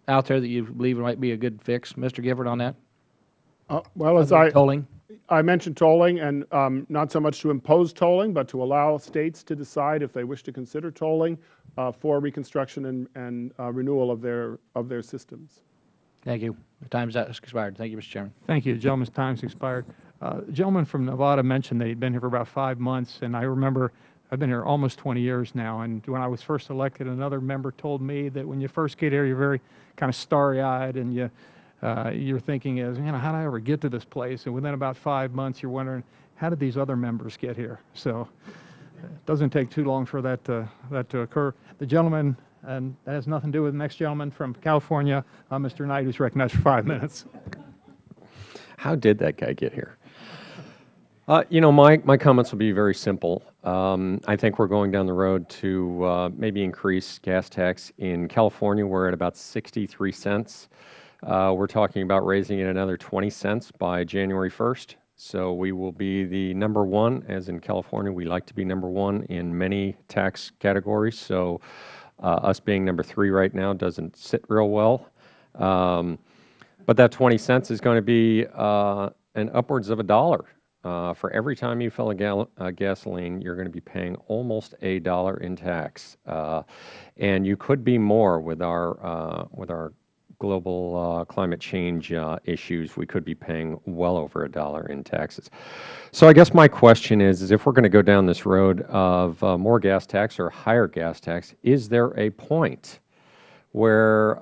out there that you believe might be a good fix, Mr. Gifford, on that? Well, as tolling? I mentioned tolling, and not so much to impose tolling, but to allow states to decide if they wish to consider tolling for reconstruction and renewal of their systems. Thank you. The time's expired. Thank you, Mr. Chairman. Thank you. The gentleman's time's expired. The gentleman from Nevada mentioned that he'd been here for about 5 months, and I remember I've been here almost 20 years now, and when I was first elected, another member told me that when you first get here, you're very kind of starry-eyed, and you're thinking, you know, how did I ever get to this place? And within about 5 months, you're wondering, how did these other members get here? So it doesn't take too long for that to occur. The gentleman, and that has nothing to do with the next gentleman from California, Mr. Knight, who's recognized for 5 minutes. How did that guy get here? My comments will be very simple. I think we're going down the road to maybe increase gas tax. In California, we're at about 63 cents. We're talking about raising it another 20 cents by January 1st. So we will be the number one, as in California, we like to be number one in many tax categories. So us being number 3 right now doesn't sit real well. But that 20 cents is going to be an upwards of $1. For every time you fill a gallon gasoline, you're going to be paying almost $1 in tax, and you could be more with our global climate change issues. We could be paying well over $1 in taxes. So I guess my question is if we're going to go down this road of more gas tax or higher gas tax, is there a point where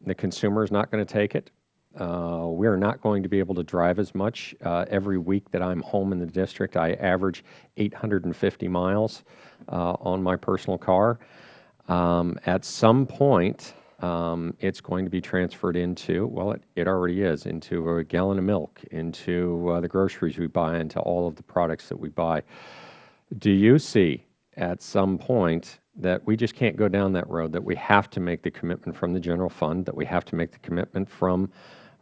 the consumer is not going to take it? We are not going to be able to drive as much. Every week that I'm home in the district, I average 850 miles on my personal car. At some point, it's going to be transferred into, well, it already is, into a gallon of milk, into the groceries we buy, into all of the products that we buy. Do you see at some point that we just can't go down that road, that we have to make the commitment from the general fund, that we have to make the commitment from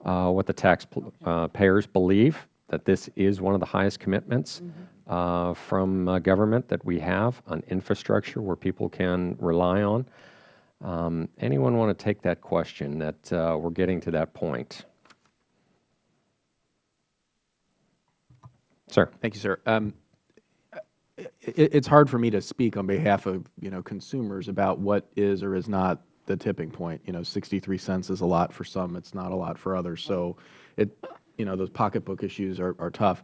what the taxpayers believe, that this is one of the highest commitments from government that we have on infrastructure where people can rely on? Anyone want to take that question, that we're getting to that point? Sir. Thank you, sir. It's hard for me to speak on behalf of consumers about what is or is not the tipping point. 63 cents is a lot for some; it's not a lot for others. So, those pocketbook issues are tough.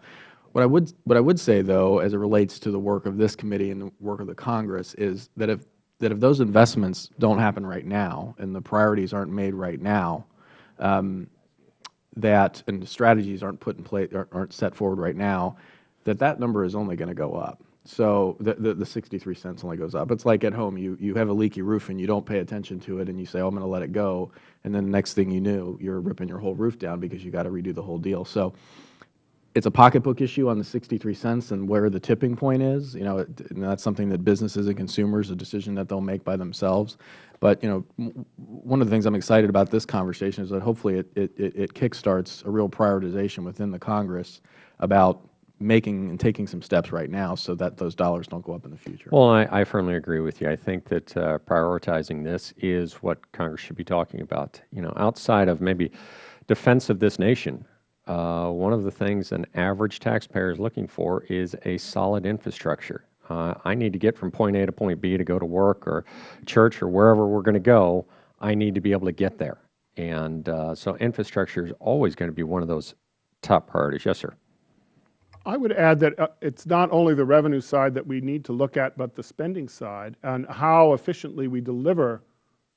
What I would say, though, as it relates to the work of this committee and the work of the Congress, is that if those investments don't happen right now and the priorities aren't made right now, and the strategies aren't put in place, aren't set forward right now, that number is only going to go up. So the 63 cents only goes up. It's like at home, you have a leaky roof and you don't pay attention to it and you say, oh, I'm going to let it go. And then the next thing you knew, you're ripping your whole roof down because you got to redo the whole deal. So it's a pocketbook issue on the 63 cents and where the tipping point is. And that's something that businesses and consumers, a decision that they'll make by themselves. But one of the things I'm excited about this conversation is that hopefully it kickstarts a real prioritization within the Congress about making and taking some steps right now so that those dollars don't go up in the future. Well, I firmly agree with you. I think that prioritizing this is what Congress should be talking about. Outside of maybe defense of this nation, one of the things an average taxpayer is looking for is a solid infrastructure. I need to get from point A to point B to go to work or church or wherever we're going to go. I need to be able to get there. And so infrastructure is always going to be one of those top priorities. Yes, sir. I would add that it's not only the revenue side that we need to look at, but the spending side and how efficiently we deliver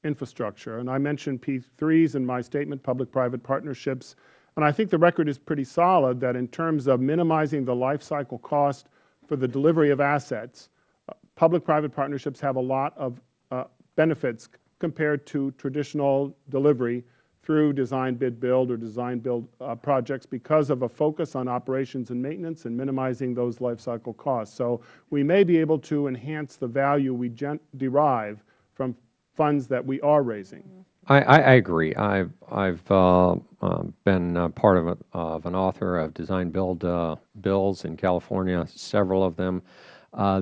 infrastructure. And I mentioned P3s in my statement, public-private partnerships. And I think the record is pretty solid that in terms of minimizing the life cycle cost for the delivery of assets, public-private partnerships have a lot of benefits compared to traditional delivery through design bid build or design build projects because of a focus on operations and maintenance and minimizing those life cycle costs. So we may be able to enhance the value we derive from funds that we are raising. I agree. I've been part of an author of design build bills in California, several of them.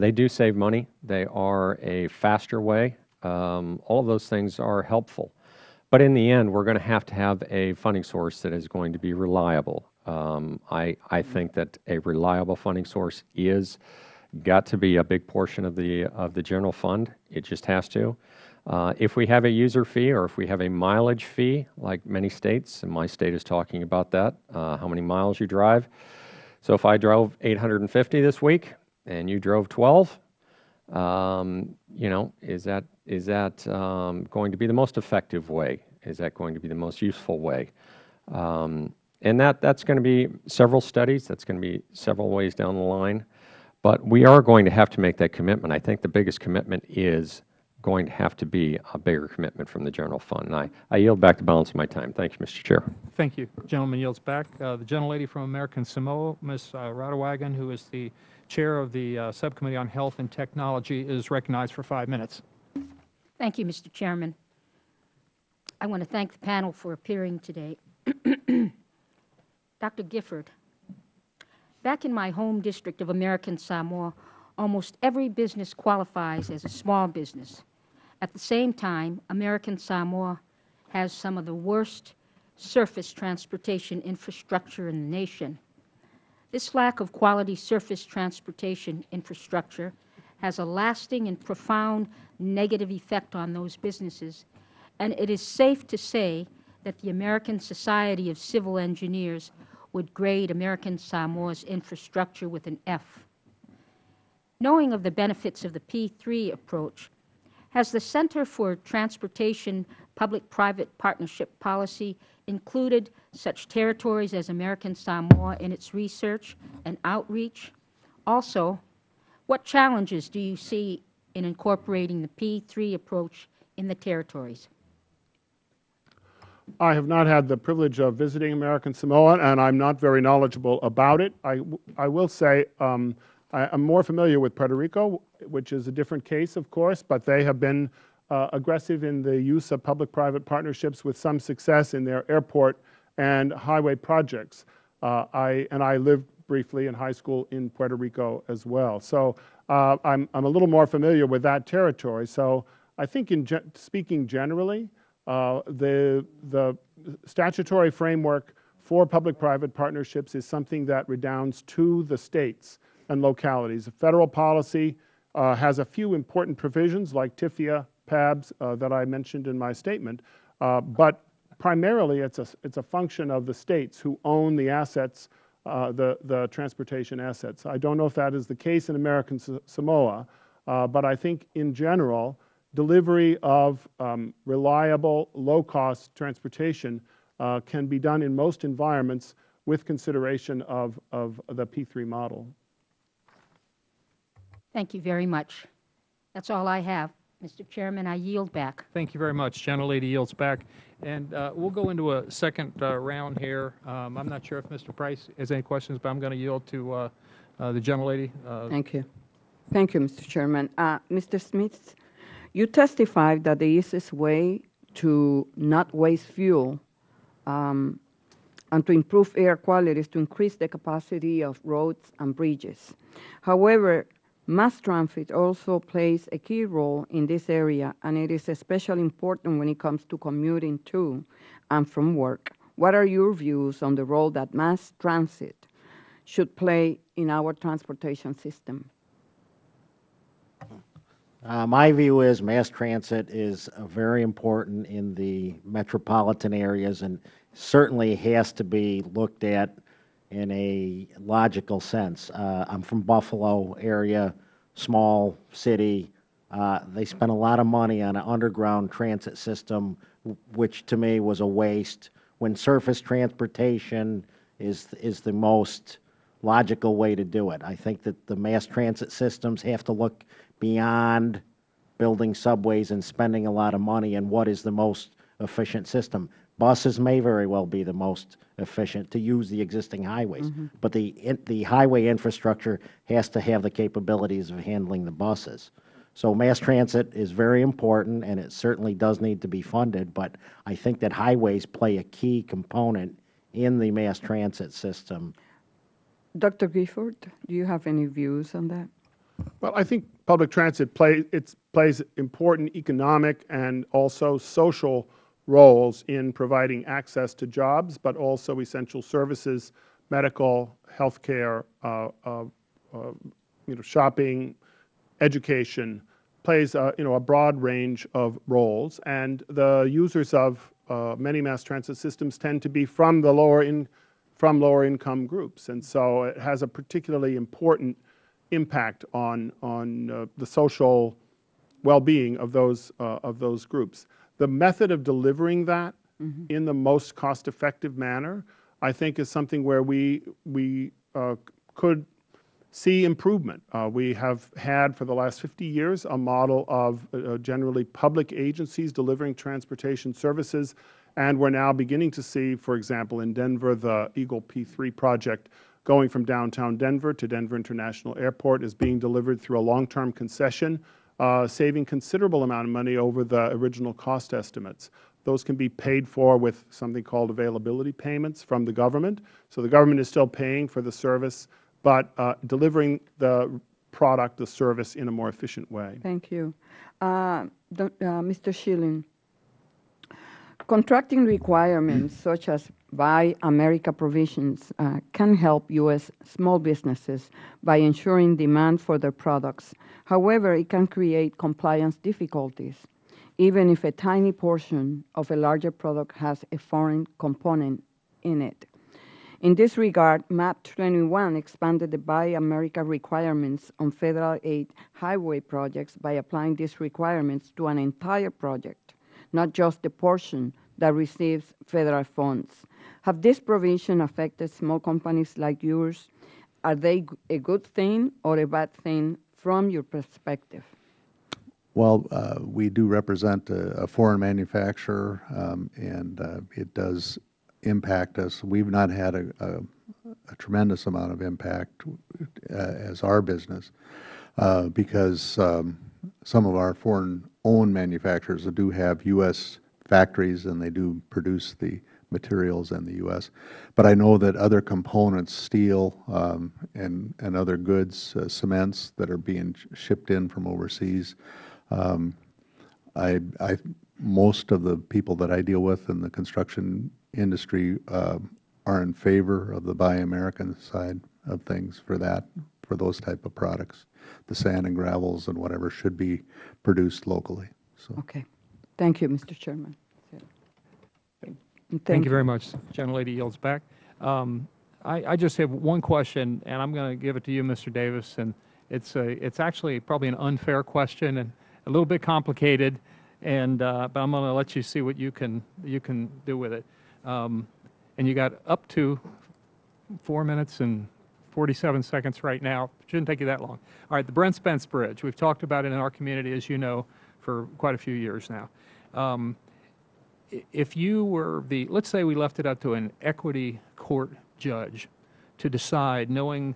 They do save money. They are a faster way. All of those things are helpful. But in the end, we're going to have a funding source that is going to be reliable. I think that a reliable funding source is got to be a big portion of the general fund. It just has to. If we have a user fee or if we have a mileage fee, like many states, and my state is talking about that, how many miles you drive. So if I drove 850 this week and you drove 12, is that going to be the most effective way? Is that going to be the most useful way? And that's going to be several studies. That's going to be several ways down the line. But we are going to have to make that commitment. I think the biggest commitment is going to have to be a bigger commitment from the general fund. And I yield back the balance of my time. Thank you, Mr. Chair. Thank you. Gentleman yields back. The gentlelady from American Samoa, Ms. Reauthorization, who is the chair of the Subcommittee on Health and Technology, is recognized for 5 minutes. Thank you, Mr. Chairman. I want to thank the panel for appearing today. Dr. Gifford, back in my home district of American Samoa, almost every business qualifies as a small business. At the same time, American Samoa has some of the worst surface transportation infrastructure in the nation. This lack of quality surface transportation infrastructure has a lasting and profound negative effect on those businesses, and it is safe to say that the American Society of Civil Engineers would grade American Samoa's infrastructure with an F. Knowing of the benefits of the P3 approach, has the Center for Transportation Public-Private Partnership Policy included such territories as American Samoa in its research and outreach? Also, what challenges do you see in incorporating the P3 approach in the territories? I have not had the privilege of visiting American Samoa, and I'm not very knowledgeable about it. I will say I'm more familiar with Puerto Rico, which is a different case, of course, but they have been aggressive in the use of public-private partnerships with some success in their airport and highway projects. I lived briefly in high school in Puerto Rico as well. So I'm a little more familiar with that territory. So I think speaking generally, the statutory framework for public-private partnerships is something that redounds to the states and localities. The federal policy has a few important provisions like TIFIA, PABs that I mentioned in my statement, but primarily it's a function of the states who own the assets, the transportation assets. I don't know if that is the case in American Samoa, but I think in general, delivery of reliable, low-cost transportation can be done in most environments with consideration of the P3 model. Thank you very much. That's all I have. Mr. Chairman, I yield back. Thank you very much. Gentlelady yields back. And we'll go into a second round here. I'm not sure if Mr. Price has any questions, but I'm going to yield to the gentlelady. Thank you. Thank you, Mr. Chairman. Mr. Smith, you testified that the easiest way to not waste fuel and to improve air quality is to increase the capacity of roads and bridges. However, mass transit also plays a key role in this area, and it is especially important when it comes to commuting to and from work. What are your views on the role that mass transit should play in our transportation system? My view is mass transit is very important in the metropolitan areas and certainly has to be looked at in a logical sense. I'm from Buffalo area, small city. They spent a lot of money on an underground transit system, which to me was a waste, when surface transportation is the most logical way to do it. I think that the mass transit systems have to look beyond building subways and spending a lot of money and what is the most efficient system. Buses may very well be the most efficient to use the existing highways, but the highway infrastructure has to have the capabilities of handling the buses. So mass transit is very important, and it certainly does need to be funded, but I think that highways play a key component in the mass transit system. Dr. Gifford, do you have any views on that? Well, I think public transit plays important economic and also social roles in providing access to jobs, but also essential services, medical, healthcare, shopping, education, plays a broad range of roles. And the users of many mass transit systems tend to be from lower income groups, and so it has a particularly important impact on the social well-being of those groups. The method of delivering that in the most cost-effective manner, I think, is something where we could see improvement. We have had for the last 50 years a model of generally public agencies delivering transportation services, and we're now beginning to see, for example, in Denver, the Eagle P3 project going from downtown Denver to Denver International Airport is being delivered through a long-term concession, saving considerable amount of money over the original cost estimates. Those can be paid for with something called availability payments from the government. So the government is still paying for the service, but delivering the product, the service, in a more efficient way. Thank you. Mr. Schilling, contracting requirements such as Buy America provisions can help U.S. small businesses by ensuring demand for their products. However, it can create compliance difficulties, even if a tiny portion of a larger product has a foreign component in it. In this regard, MAP 21 expanded the Buy America requirements on federal aid highway projects by applying these requirements to an entire project, not just the portion that receives federal funds. Have this provision affected small companies like yours? Are they a good thing or a bad thing from your perspective? Well, we do represent a foreign manufacturer, and it does impact us. We've not had a tremendous amount of impact as our business because some of our foreign-owned manufacturers do have U.S. factories, and they do produce the materials in the U.S. But I know that other components, steel and other goods, cements that are being shipped in from overseas, most of the people that I deal with in the construction industry are in favor of the Buy American side of things for those type of products. The sand and gravels and whatever should be produced locally. So. Okay. Thank you, Mr. Chairman. Thank you very much. Gentlelady yields back. I just have one question, and I'm going to give it to you, Mr. Davis. And it's actually probably an unfair question and a little bit complicated, and but I'm going to let you see what you can do with it. And you got up to 4 minutes and 47 seconds right now. Shouldn't take you that long. All right, the Brent Spence Bridge. We've talked about it in our community, as you know, for quite a few years now. If you were let's say we left it up to an equity court judge to decide, knowing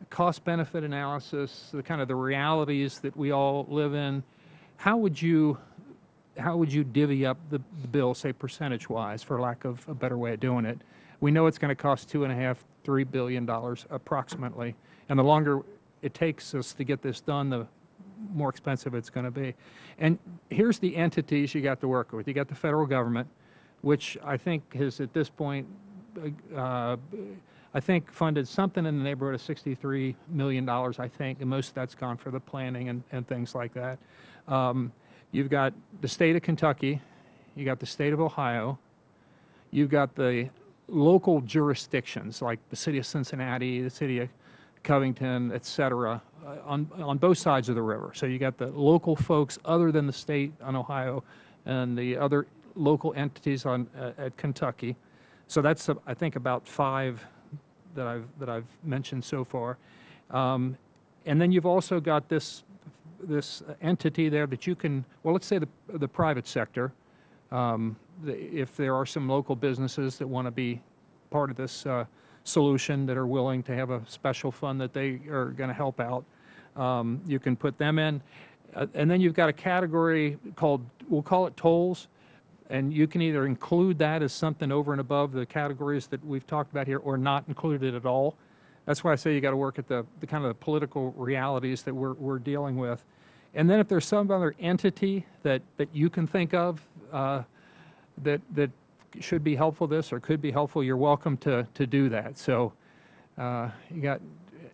cost-benefit analysis, the kind of the realities that we all live in, how would you divvy up the bill, say percentage-wise, for lack of a better way of doing it? We know it's going to cost $2.5–3 billion approximately, and the longer it takes us to get this done, the more expensive it's going to be. And here's the entities you got to work with. You got the federal government, which I think has at this point, I think funded something in the neighborhood of $63 million, I think, and most of that's gone for the planning and things like that. You've got the state of Kentucky, you got the state of Ohio, you've got the local jurisdictions like the city of Cincinnati, the city of Covington, et cetera, on both sides of the river. So you got the local folks other than the state on Ohio and the other local entities at Kentucky. So that's, I think, about 5 that I've mentioned so far. And then you've also got this entity there that you can, well, let's say the private sector, if there are some local businesses that want to be part of this solution, that are willing to have a special fund that they are going to help out, you can put them in. And then you've got a category called, we'll call it tolls, and you can either include that as something over and above the categories that we've talked about here, or not include it at all. That's why I say you got to work at the kind of the political realities that we're dealing with. And then if there's some other entity that you can think of that should be helpful this or could be helpful, you're welcome to do that. So you got,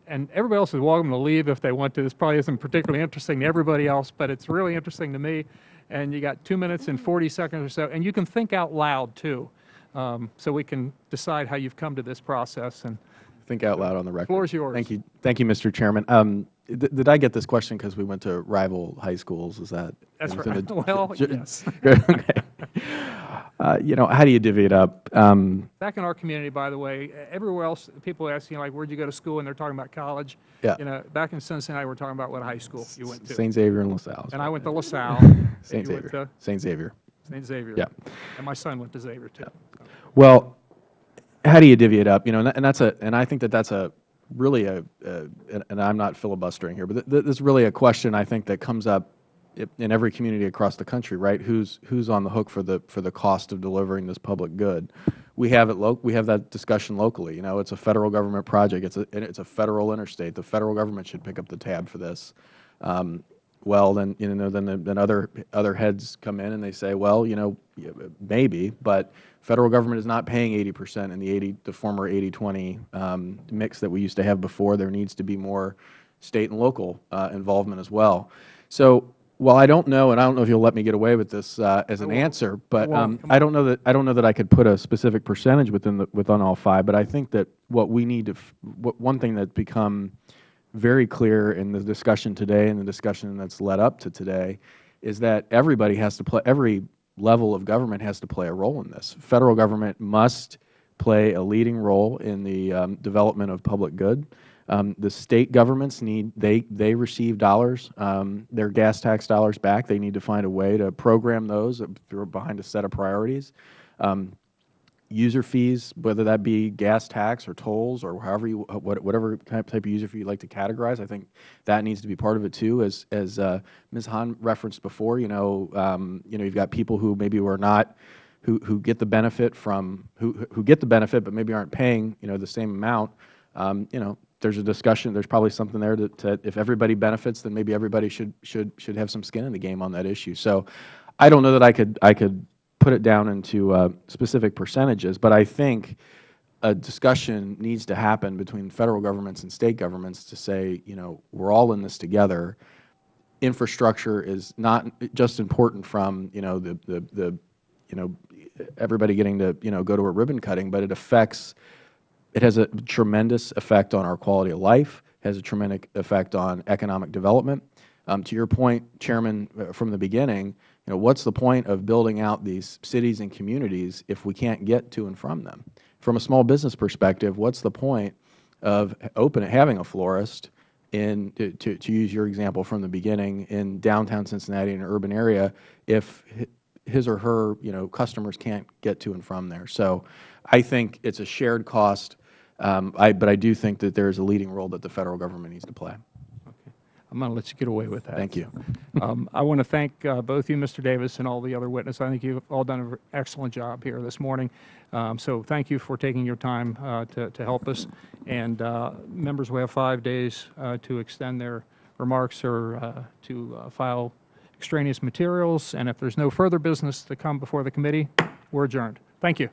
and everybody else is welcome to leave if they want to. This probably isn't particularly interesting to everybody else, but it's really interesting to me. And you got 2 minutes and 40 seconds or so, and you can think out loud too, so we can decide how you've come to this process. And think out loud on the record. Floor is yours. Thank you, Mr. Chairman. Did I get this question because we went to rival high schools? Is that? That's right. Well, yes. Okay. You know, how do you divvy it up? Back in our community, by the way, everywhere else, people ask, you know, like, where'd you go to school? And they're talking about college. Yeah. You know, back in Cincinnati, we're talking about what high school you went to. St. Xavier and LaSalle. And I went to LaSalle. St. Xavier. St. Xavier. St. Xavier. Yeah. And my son went to Xavier, too. Well, how do you divvy it up? You know, and I think that that's really and I'm not filibustering here, but this is really a question I think that comes up in every community across the country, right? Who's on the hook for the cost of delivering this public good? We have that discussion locally. You know, it's a federal government project. It's a federal interstate. The federal government should pick up the tab for this. Well, then you know, then other heads come in and they say, well, you know, maybe, but federal government is not paying 80% in the former 80-20 mix that we used to have before. There needs to be more state and local involvement as well. So, well, I don't know, and I don't know if you'll let me get away with this as an answer, but I don't know that I could put a specific percentage within all five. But I think that what we need to, one thing that's become very clear in the discussion today and the discussion that's led up to today, is that everybody has to play. Every level of government has to play a role in this. Federal government must play a leading role in the development of public good. The state governments they receive dollars, their gas tax dollars back. They need to find a way to program those behind a set of priorities. User fees, whether that be gas tax or tolls or whatever type of user fee you'd like to categorize, I think that needs to be part of it too. As Ms. Hahn referenced before, you've got people who maybe who get the benefit from who get the benefit but maybe aren't paying the same amount. There's a discussion. There's probably something there that if everybody benefits, then maybe everybody should have some skin in the game on that issue. So, I don't know that I could put it down into specific percentages, but I think a discussion needs to happen between federal governments and state governments to say, we're all in this together. Infrastructure is not just important from everybody getting to go to a ribbon cutting, but it has a tremendous effect on our quality of life, has a tremendous effect on economic development. To your point, Chairman, from the beginning, what's the point of building out these cities and communities if we can't get to and from them? From a small business perspective, what's the point of having a florist to use your example from the beginning, in downtown Cincinnati, in an urban area, if his or her customers can't get to and from there? So I think it's a shared cost, but I do think that there is a leading role that the federal government needs to play. Okay. I'm going to let you get away with that. Thank you. I want to thank both you, Mr. Davis, and all the other witnesses. I think you've all done an excellent job here this morning. So thank you for taking your time to help us. And members, we have 5 days to extend their remarks or to file extraneous materials. And if there's no further business to come before the committee, we're adjourned. Thank you.